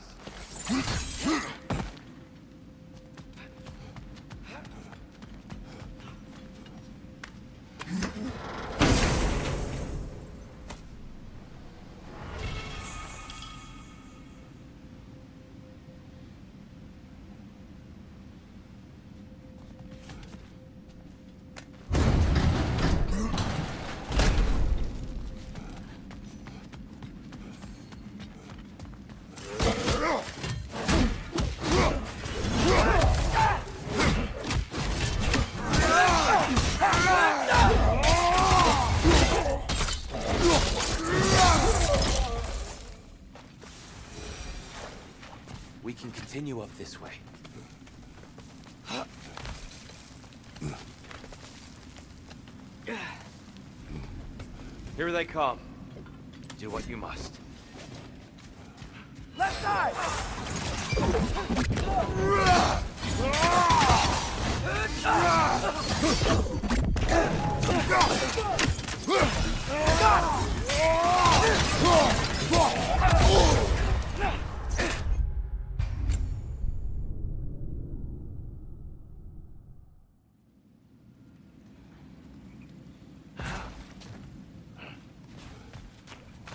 We can continue up this way. Here they come. Do what you must. Left side!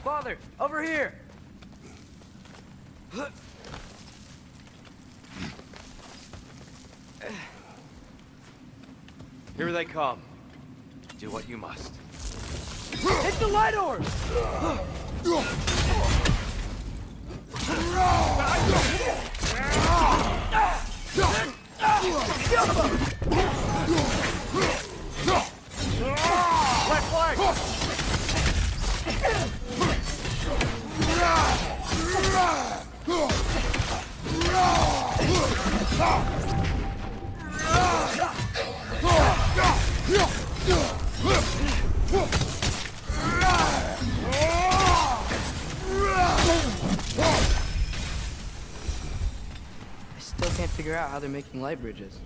Father, over here! Here they come. Do what you must. Hit the light orb! Left leg! I still can't figure out how they're making light bridges.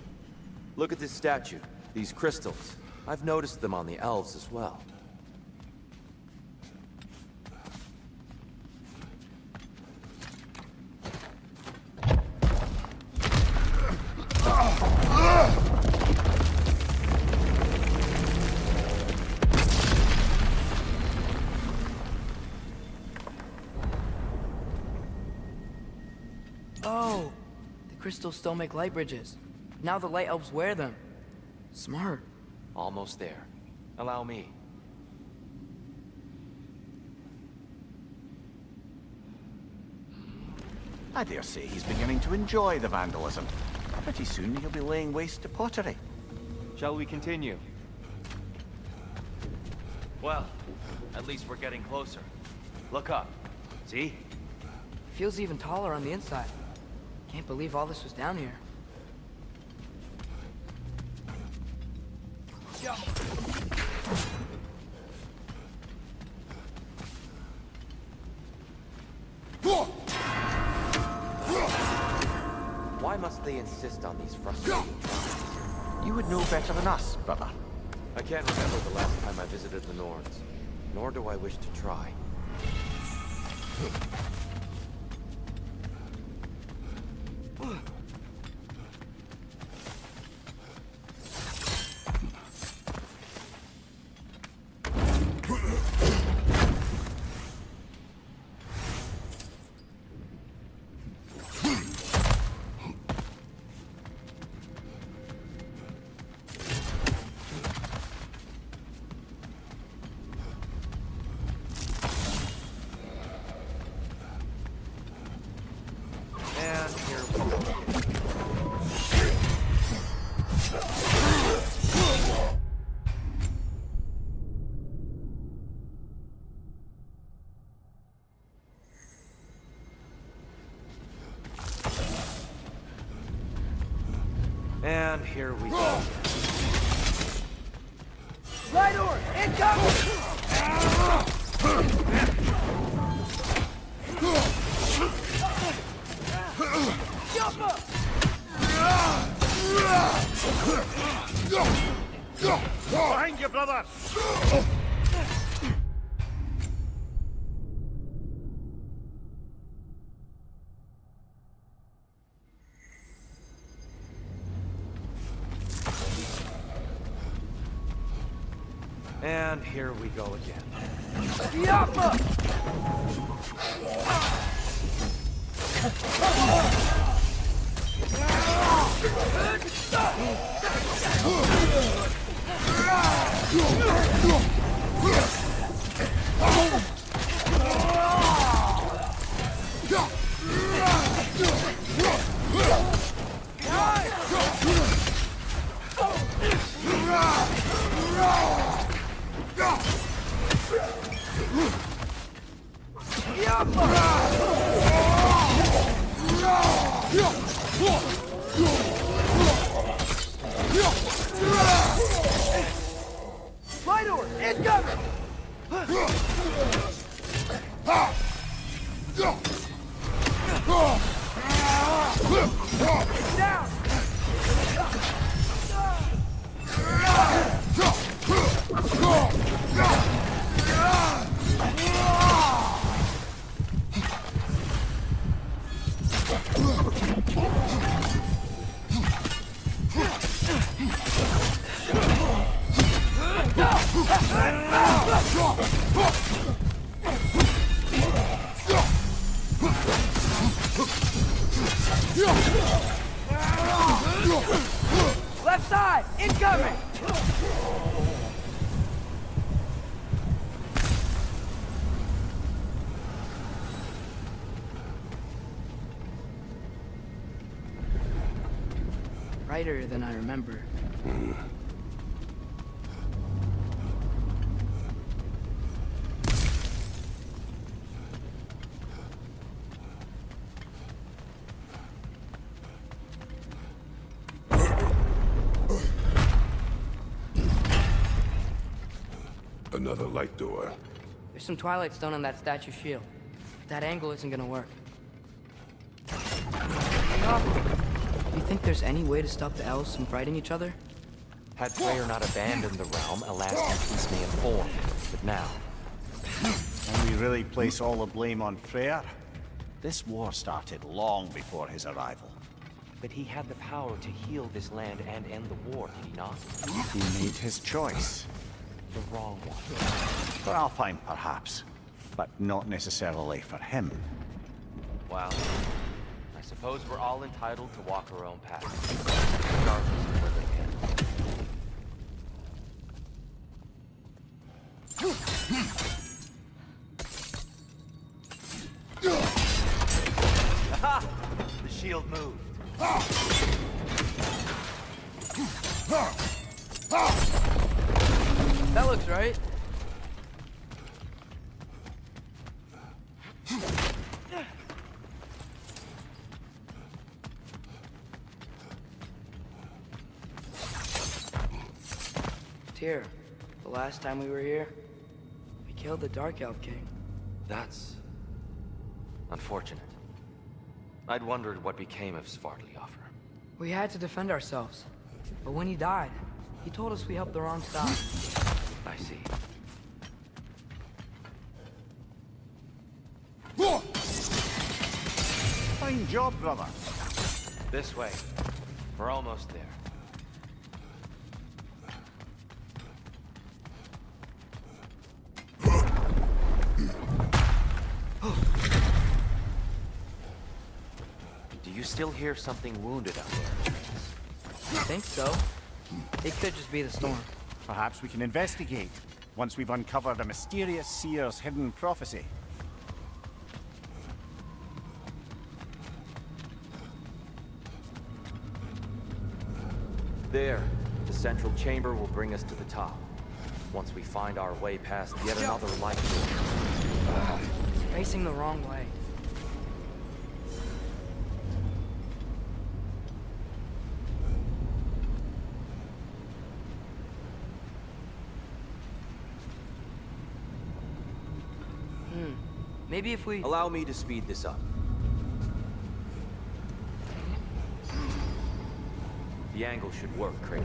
Look at this statue. These crystals. I've noticed them on the elves as well. Oh, the crystals still make light bridges. Now the light elves wear them. Smart. Almost there. Allow me. I dare say he's beginning to enjoy the vandalism. Pretty soon he'll be laying waste to pottery. Shall we continue? Well, at least we're getting closer. Look up. See? Feels even taller on the inside. Can't believe all this was down here. Why must they insist on these frustrating trials? You would know better than us, brother. I can't remember the last time I visited the Norns, nor do I wish to try. And here we go. And here we go. Light orb, incoming! Jump up! Behind you, brother! And here we go again. Yappa! Left side, incoming! Brighter than I remember. Another light door. There's some Twilight Stone on that statue shield. That angle isn't gonna work. Do you think there's any way to stop the elves from fighting each other? Had Freyr not abandoned the realm, Alaskan peace may have formed. But now, And we really place all the blame on Freyr? This war started long before his arrival. but he had the power to heal this land and end the war, did he not? He made his choice. The wrong one. For Alfheim, perhaps. But not necessarily for him. Well, I suppose we're all entitled to walk our own path, regardless of where they end. Aha! The shield moved. That looks right. Tyr, the last time we were here, we killed the Dark Elf King. That's unfortunate. I'd wondered what became of Svartalfheim. We had to defend ourselves. But when he died, he told us we helped the wrong side. I see. Fine job, brother. This way. We're almost there. Do you still hear something wounded out there? I think so. It could just be the storm. Perhaps we can investigate, once we've uncovered a mysterious seer's hidden prophecy. There. The central chamber will bring us to the top. Once we find our way past yet another light door. Facing the wrong way. Maybe if we... Allow me to speed this up. The angle should work, Kratos.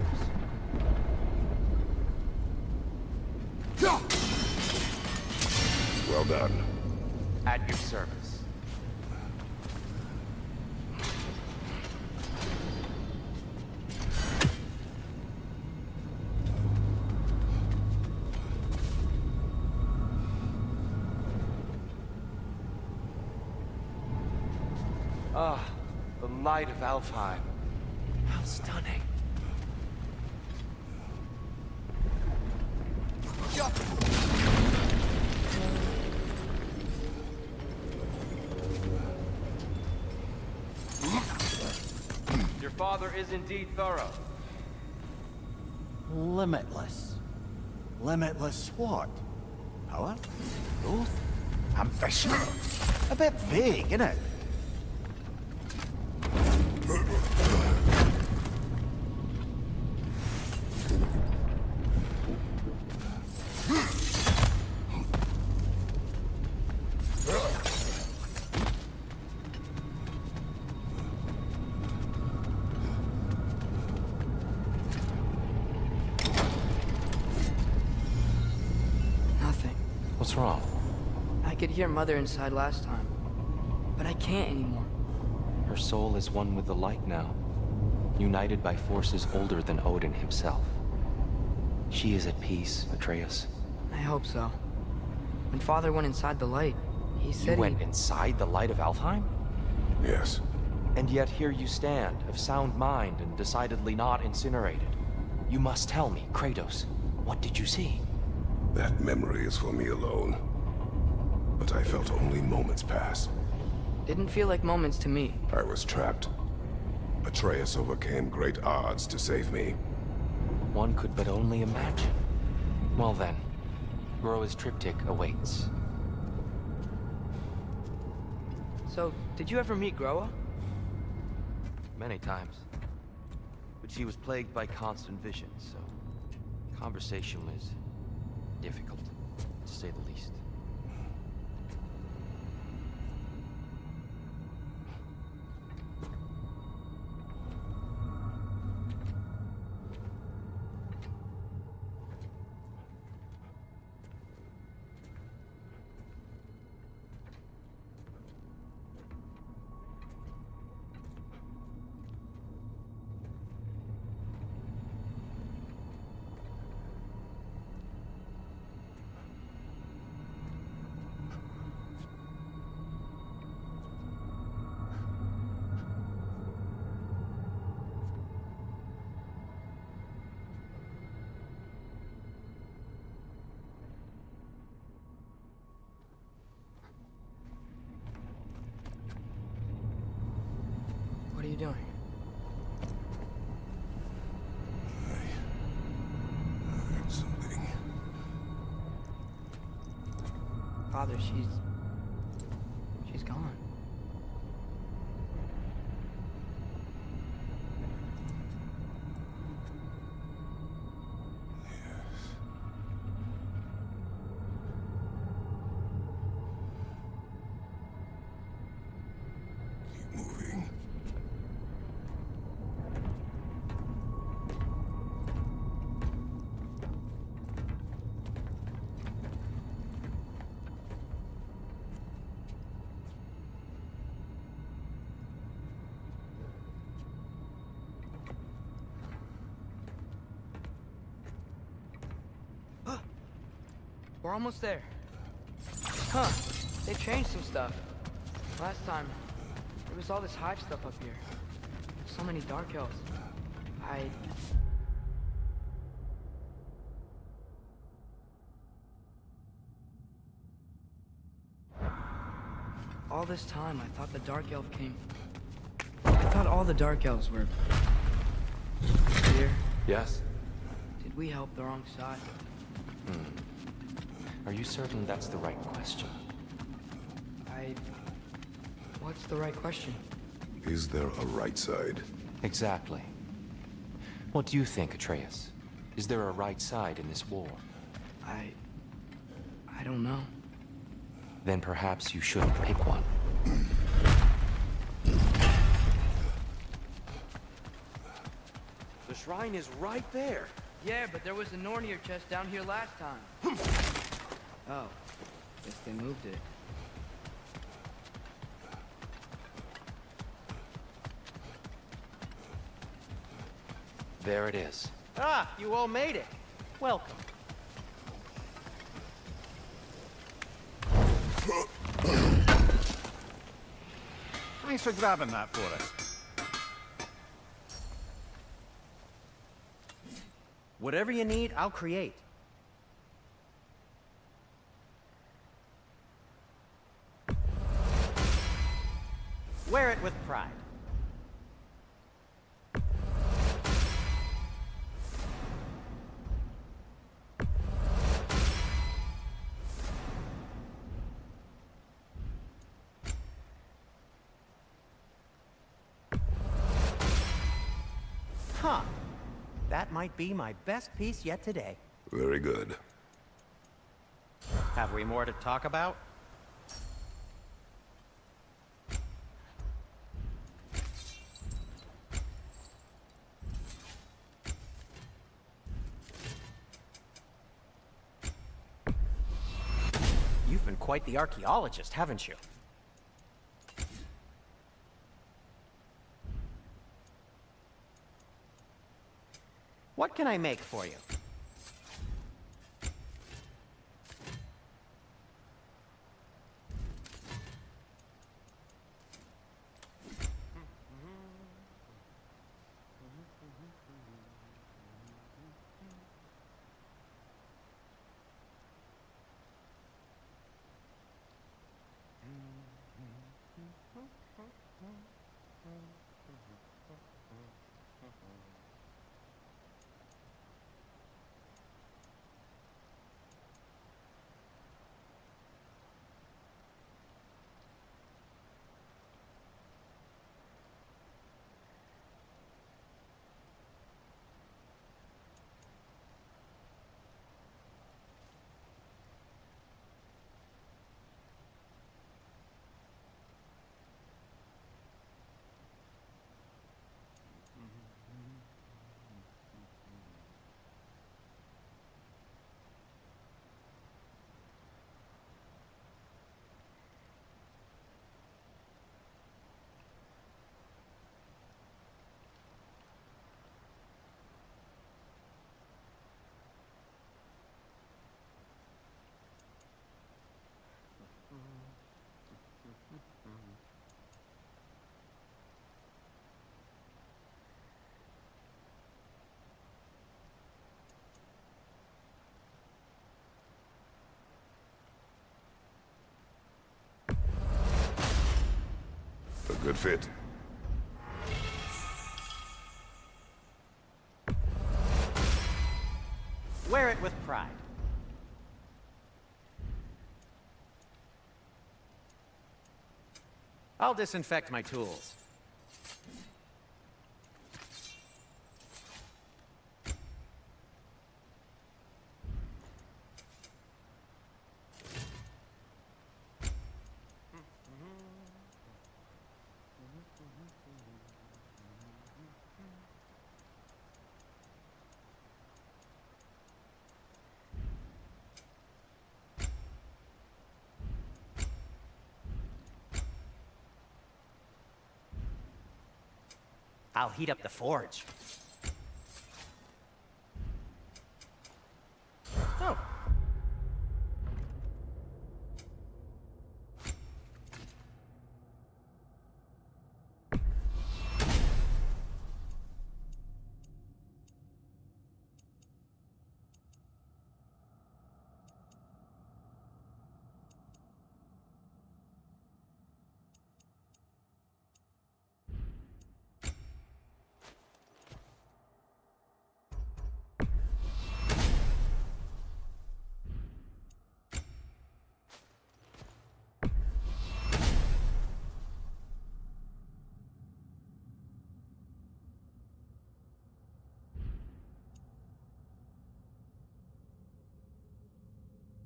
Well done. At your service. Ah, the light of Alfheim. How stunning. Your father is indeed thorough. Limitless. Limitless what? Power? Growth? Ambition? A bit vague, innit? Nothing. What's wrong? I could hear Mother inside last time. But I can't anymore. Her soul is one with the light now, united by forces older than Odin himself. She is at peace, Atreus. I hope so. When Father went inside the light, he said You went inside the light of Alfheim? Yes. And yet here you stand, of sound mind and decidedly not incinerated. You must tell me, Kratos, what did you see? That memory is for me alone. But I felt only moments pass. Didn't feel like moments to me. I was trapped. Atreus overcame great odds to save me. One could but only imagine. Well then, Groa's triptych awaits. So, did you ever meet Groa? Many times. But she was plagued by constant visions, so conversation was difficult, to say the least. What are you doing? I heard something. Father, she's gone. Keep moving. We're almost there. Huh. They've changed some stuff. Last time, there was all this hive stuff up here. So many dark elves. All this time, I thought the dark elf king... I thought all the dark elves were... here. Yes? Did we help the wrong side? Are you certain that's the right question? What's the right question? Is there a right side? Exactly. What do you think, Atreus? Is there a right side in this war? I don't know. Then perhaps you shouldn't pick one. The shrine is right there. Yeah, but there was a Nornir chest down here last time. Oh, guess they moved it. There it is. Ah, you all made it. Welcome. Thanks for grabbing that for us. Whatever you need, I'll create. Wear it with pride. Huh. That might be my best piece yet today. Very good. Have we more to talk about? You've been quite the archaeologist, haven't you? What can I make for you? it fit? Wear it with pride. I'll disinfect my tools. I'll heat up the forge. Oh.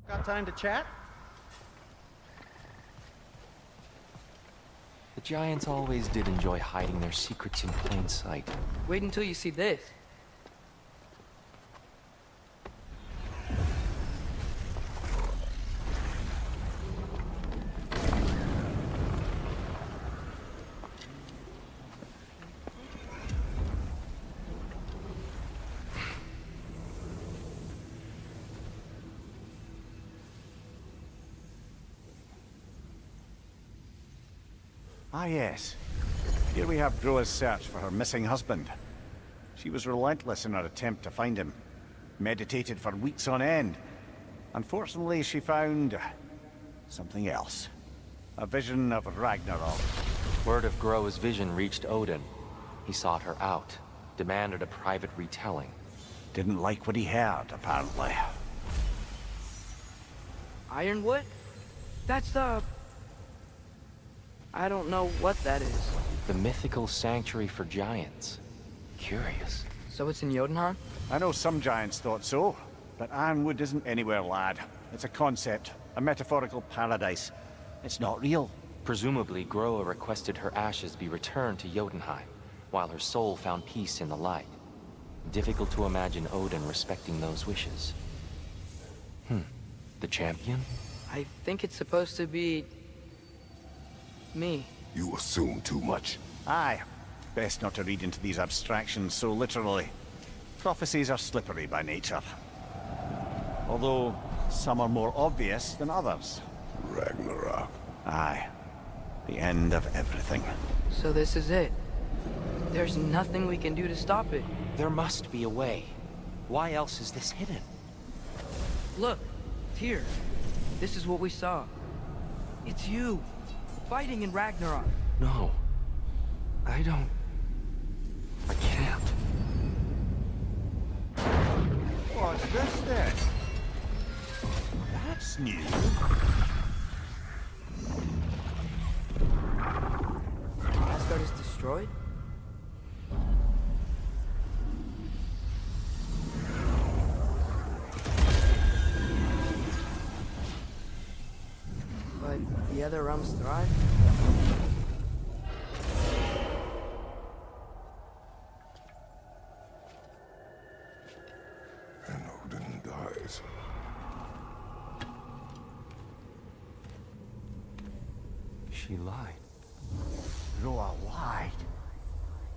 Got time to chat? The giants always did enjoy hiding their secrets in plain sight. Wait until you see this. Ah, yes. Here we have Groa's search for her missing husband. She was relentless in her attempt to find him. Meditated for weeks on end. Unfortunately, she found something else. A vision of Ragnarok. Word of Groa's vision reached Odin. He sought her out, demanded a private retelling. Didn't like what he heard, apparently. Ironwood? That's the... I don't know what that is. The mythical sanctuary for giants. Curious. So it's in Jotunheim? I know some giants thought so, but Ironwood isn't anywhere, lad. It's a concept, a metaphorical paradise. It's not real. Presumably, Groa requested her ashes be returned to Jotunheim, while her soul found peace in the light. Difficult to imagine Odin respecting those wishes. The champion? I think it's supposed to be... me. You assume too much. Aye. Best not to read into these abstractions so literally. Prophecies are slippery by nature. Although, some are more obvious than others. Ragnarok. Aye. The end of everything. So this is it. There's nothing we can do to stop it. There must be a way. Why else is this hidden? Look, here. This is what we saw. It's you, fighting in Ragnarok. No. I don't... I can't. What's this then? That's new. Asgard is destroyed? But the other realms thrive? And Odin dies. She lied. Groa lied.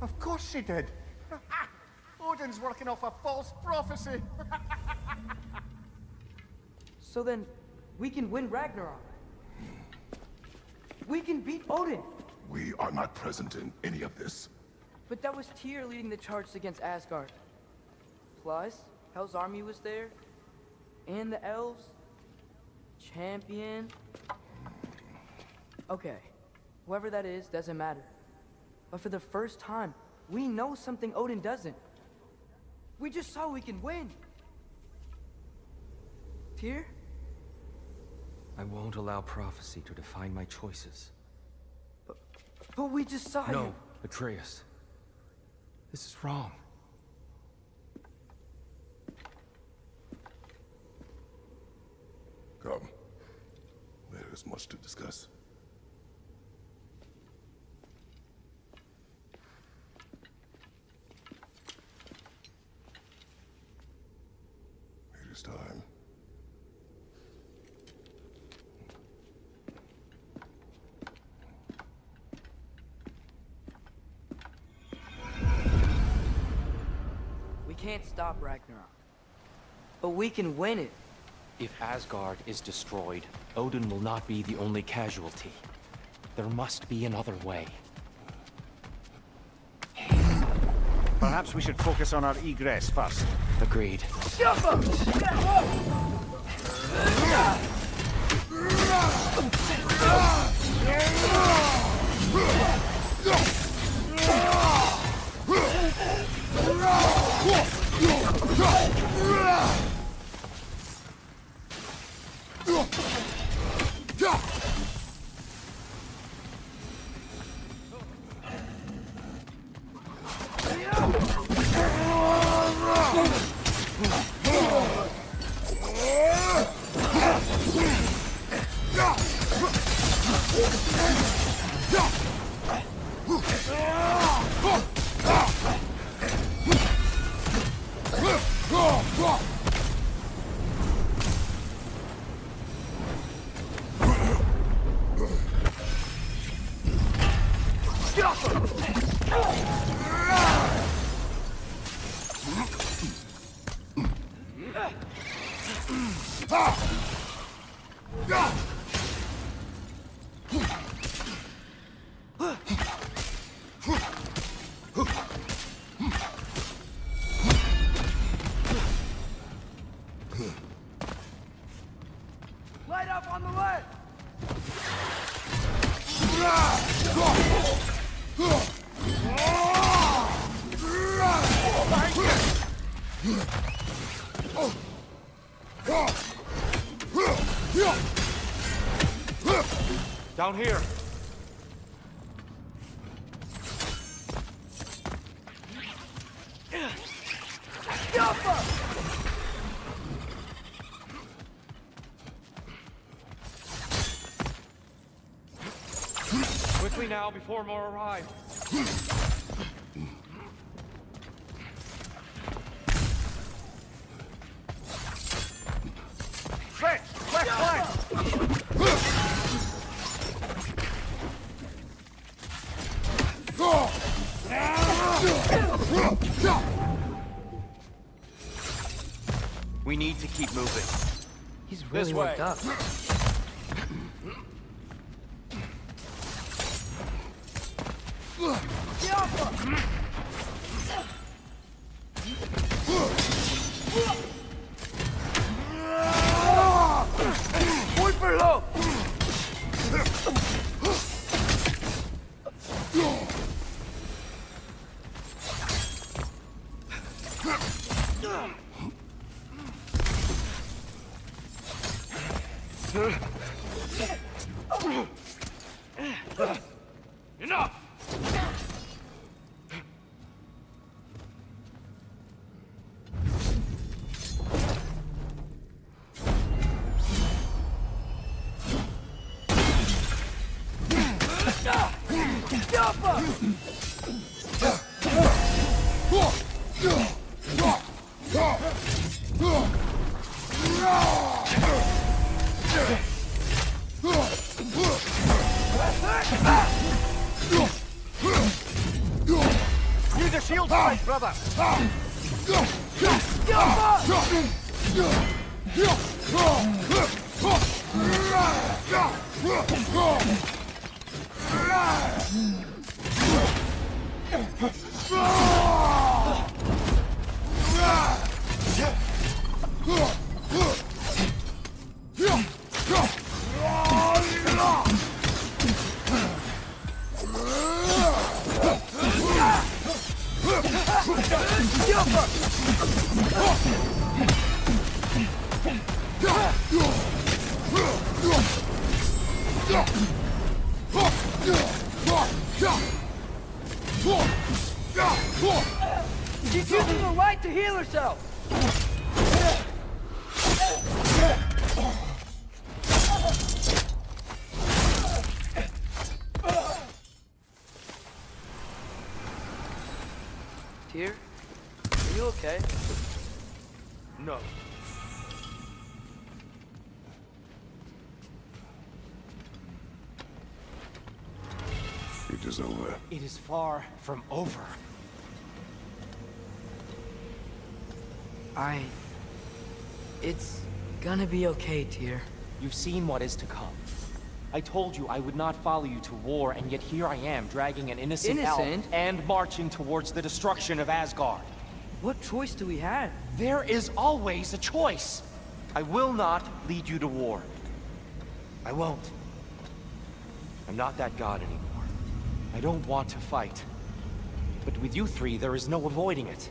Of course she did. Odin's working off a false prophecy. So then, we can win Ragnarok. We can beat Odin. We are not present in any of this. But that was Tyr leading the charge against Asgard. Plus, Hell's army was there. And the elves. Champion. Okay. Whoever that is, doesn't matter. But for the first time, we know something Odin doesn't. We just saw we can win. Tyr? I won't allow prophecy to define my choices. But we just saw you. No, Atreus. This is wrong. Come. There is much to discuss. It is time. We can't stop Ragnarok. But we can win it. If Asgard is destroyed, Odin will not be the only casualty. There must be another way. Perhaps we should focus on our egress first. Agreed. Light up on the left! Down here. Quickly now, before more arrive. Stretch! Left flank! We need to keep moving. He's really worked up. Muy perlo! Enough! Use a shield fight, brother! okay? No. It is over. It is far from over. It's gonna be okay, Tyr. You've seen what is to come. I told you I would not follow you to war, and yet here I am, dragging an innocent elf Innocent? and marching towards the destruction of Asgard. What choice do we have? There is always a choice. I will not lead you to war. I won't. I'm not that god anymore. I don't want to fight. But with you three, there is no avoiding it.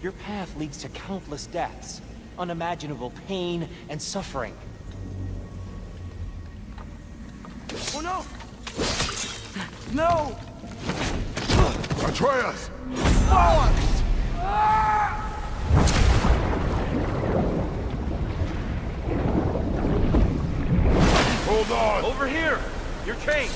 Your path leads to countless deaths, unimaginable pain and suffering. Oh no! No! Atreus! Hold on! Over here! You're chained!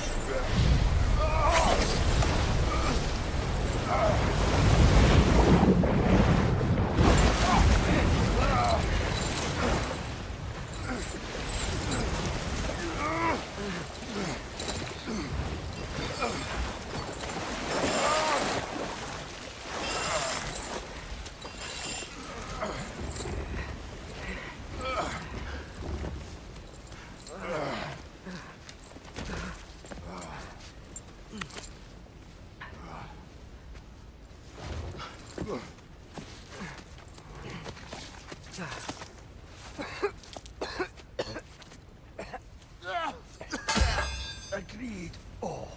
Agreed. Oh.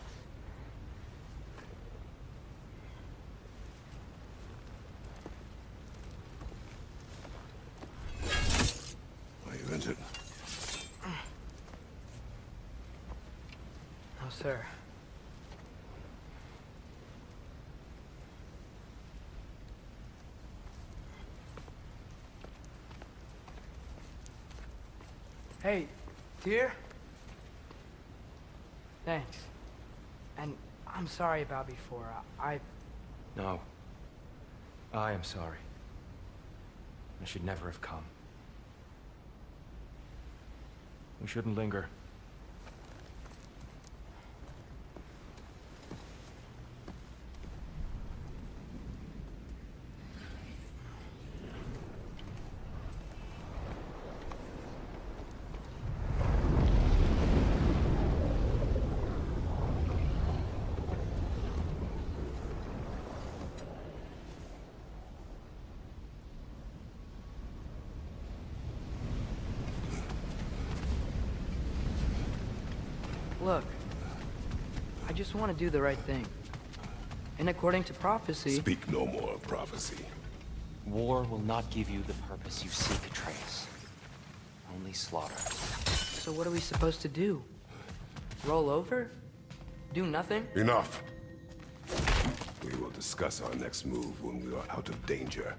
Are you injured? No, sir. Hey, Tyr? Thanks. And I'm sorry about before. No. I am sorry. I should never have come. We shouldn't linger. Look, I just want to do the right thing. And according to prophecy... Speak no more of prophecy. War will not give you the purpose you seek, Atreus. Only slaughter. So what are we supposed to do? Roll over? Do nothing? Enough. We will discuss our next move when we are out of danger.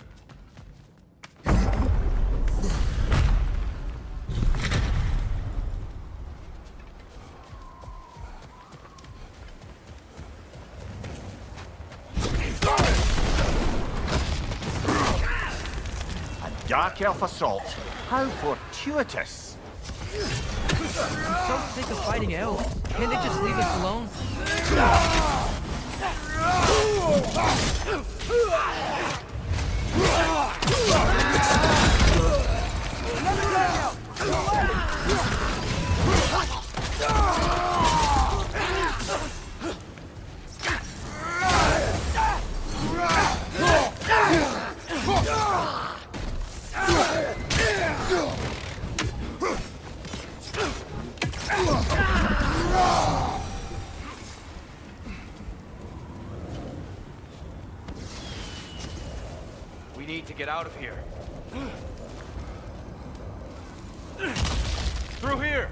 Dark elf assault. How fortuitous. I'm so sick of fighting elves. Can't they just leave us alone? We need to get out of here. Through here!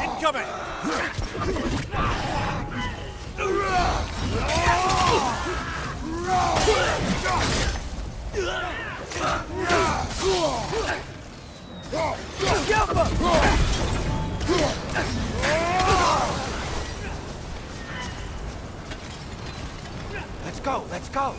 Incoming! Let's go, let's go!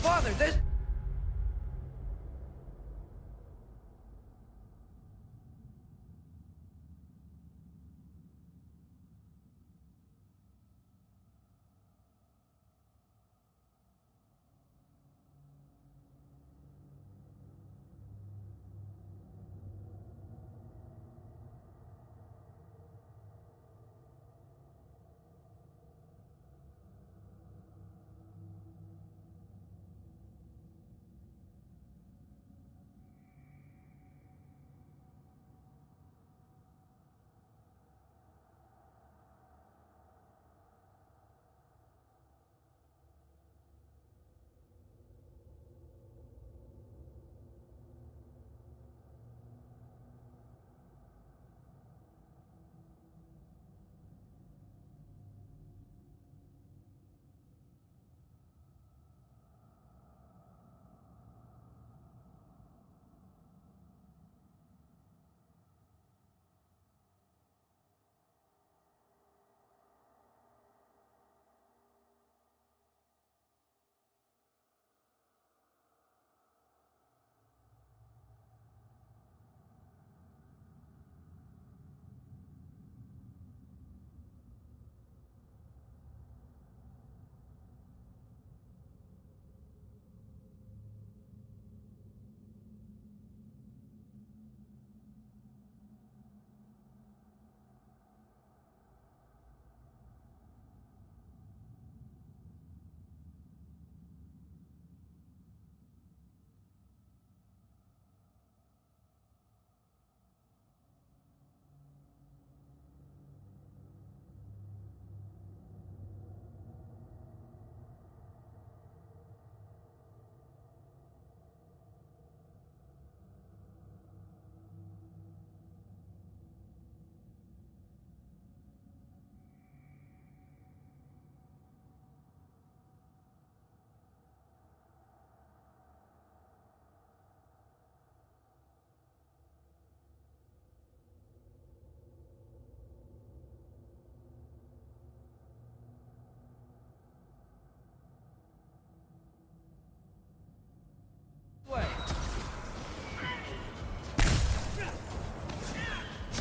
Father, this...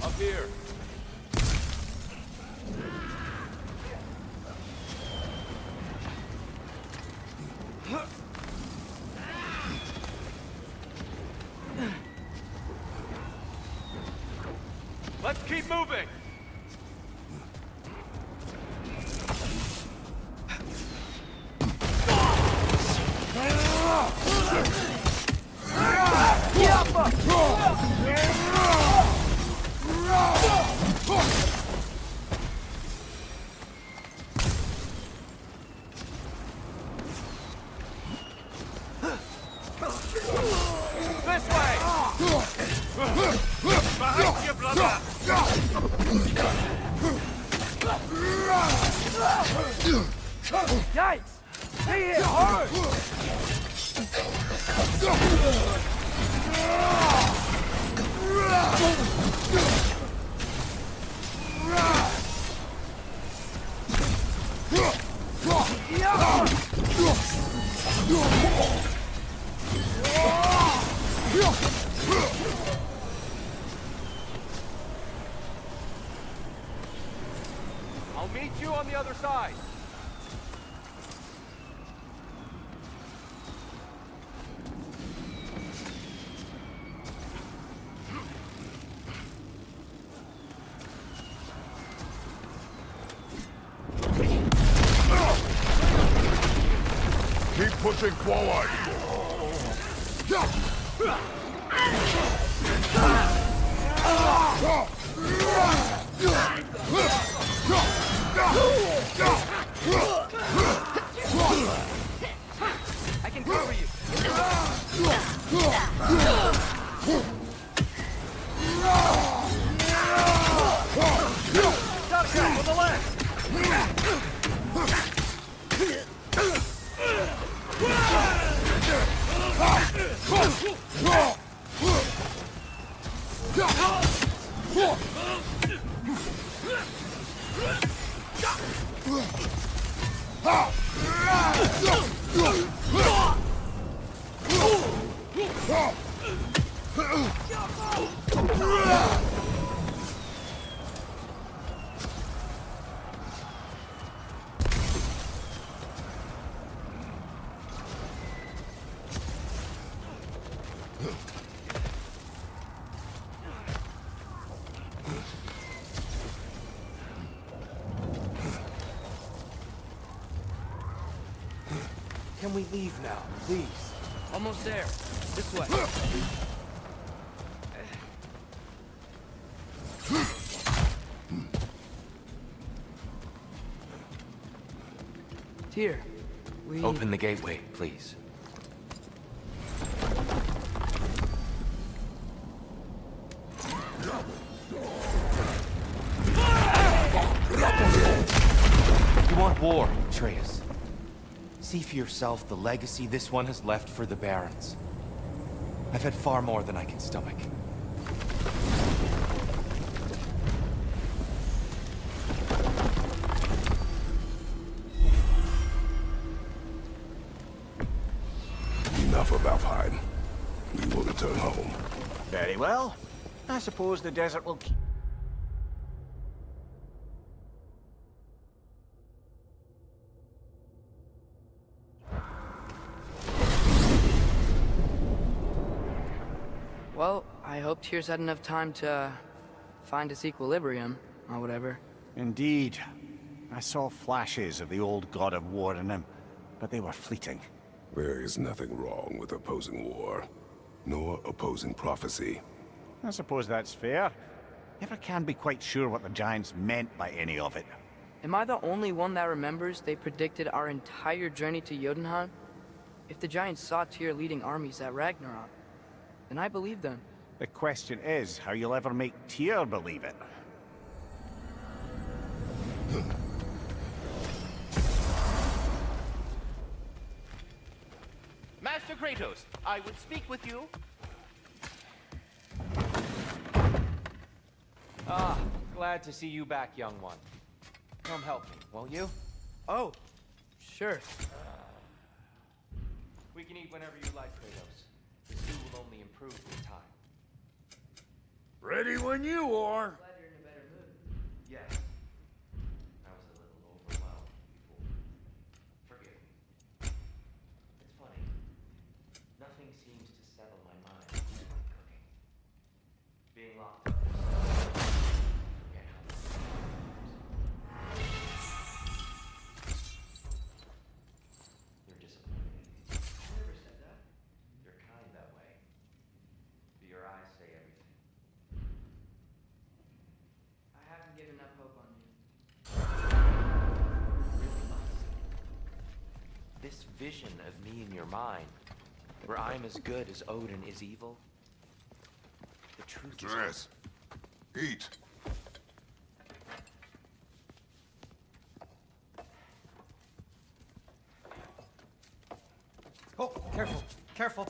Up here. Let's keep moving. This way! Behind you, brother! Yikes! He hit hard! I'll meet you on the other side. Keep pushing forward. I can cover you. Shotgun with the left. Can we leave now, please? Almost there. This way. Here. We... Open the gateway, please. You want war, Atreus. See for yourself the legacy this one has left for the Barons. I've had far more than I can stomach. Enough of Alfheim. We will return home. Very well. I suppose the desert will keep... Well, I hope Tyr's had enough time to find its equilibrium, or whatever. Indeed. I saw flashes of the old god of war in him, but they were fleeting. There is nothing wrong with opposing war, nor opposing prophecy. I suppose that's fair. Never can be quite sure what the Giants meant by any of it. Am I the only one that remembers they predicted our entire journey to Jotunheim? If the Giants saw Tyr leading armies at Ragnarok, then I believe them. The question is how you'll ever make Tyr believe it. Master Kratos, I would speak with you. Ah, glad to see you back, young one. Come help me, won't you? Oh, sure. We can eat whenever you like, Kratos. The stew will only improve with time. Ready when you are. Glad you're in a better mood. Yes. I was a little overwhelmed before. Forgive me. It's funny. Nothing seems to settle my mind like cooking. Being locked up for so long, forget how much it You're disappointed in me. I never said that. You're kind that way. But your eyes say everything. I haven't given up hope on you. Really must. This vision of me in your mind, where I'm as good as Odin is evil, the truth is... Dress. Eat. Oh, careful, careful.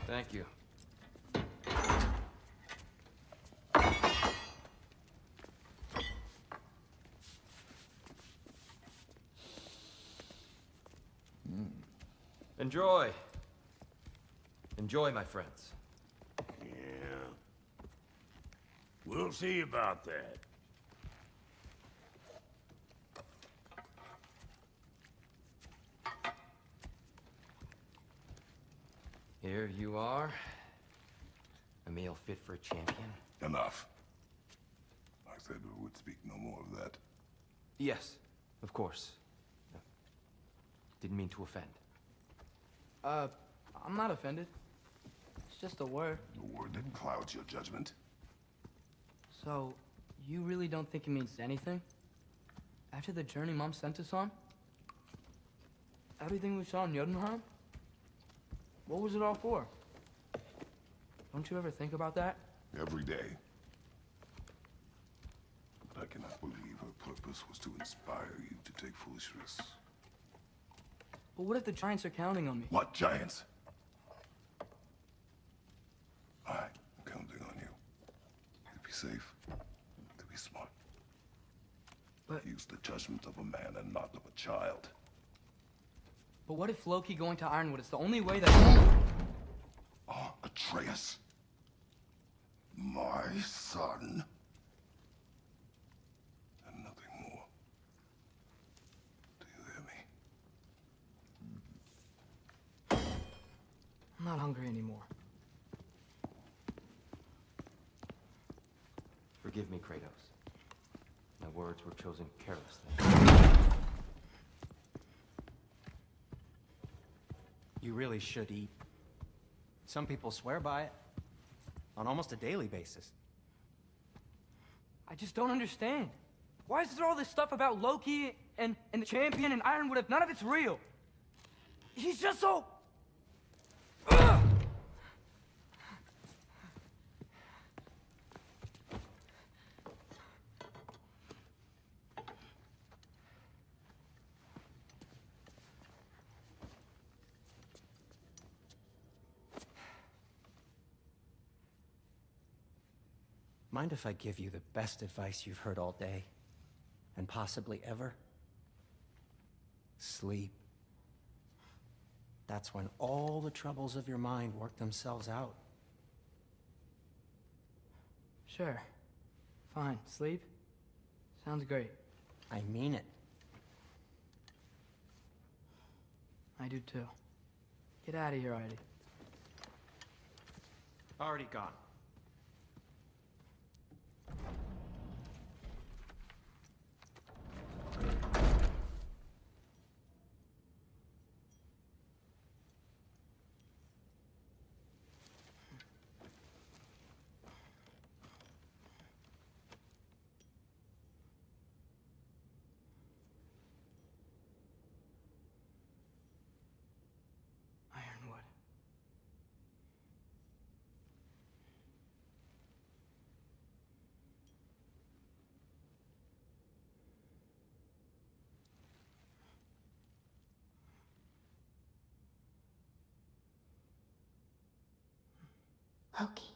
Thank you. Enjoy. Enjoy, my friends. Yeah. We'll see about that. Here you are. A meal fit for a champion. Enough. I said we would speak no more of that. Yes, of course. Didn't mean to offend. I'm not offended. It's just a word. The word that clouds your judgment. So, you really don't think it means anything? After the journey Mom sent us on? Everything we saw in Jotunheim? What was it all for? Don't you ever think about that? Every day. But I cannot believe her purpose was to inspire you to take foolish risks. But what if the Giants are counting on me? What giants? I'm counting on you. To be safe. To be smart. But- Use the judgment of a man and not of a child. But what if Loki going to Ironwood is the only way that... Atreus. My son. And nothing more. Do you hear me? I'm not hungry anymore. Forgive me, Kratos. My words were chosen carelessly. You really should eat. Some people swear by it. On almost a daily basis. I just don't understand. Why is there all this stuff about Loki and the champion and Ironwood if none of it's real? He's just so... Ugh! Mind if I give you the best advice you've heard all day? And possibly ever? Sleep. That's when all the troubles of your mind work themselves out. Sure. Fine. Sleep? Sounds great. I mean it. I do too. Get out of here already. Already gone. Ironwood. Loki.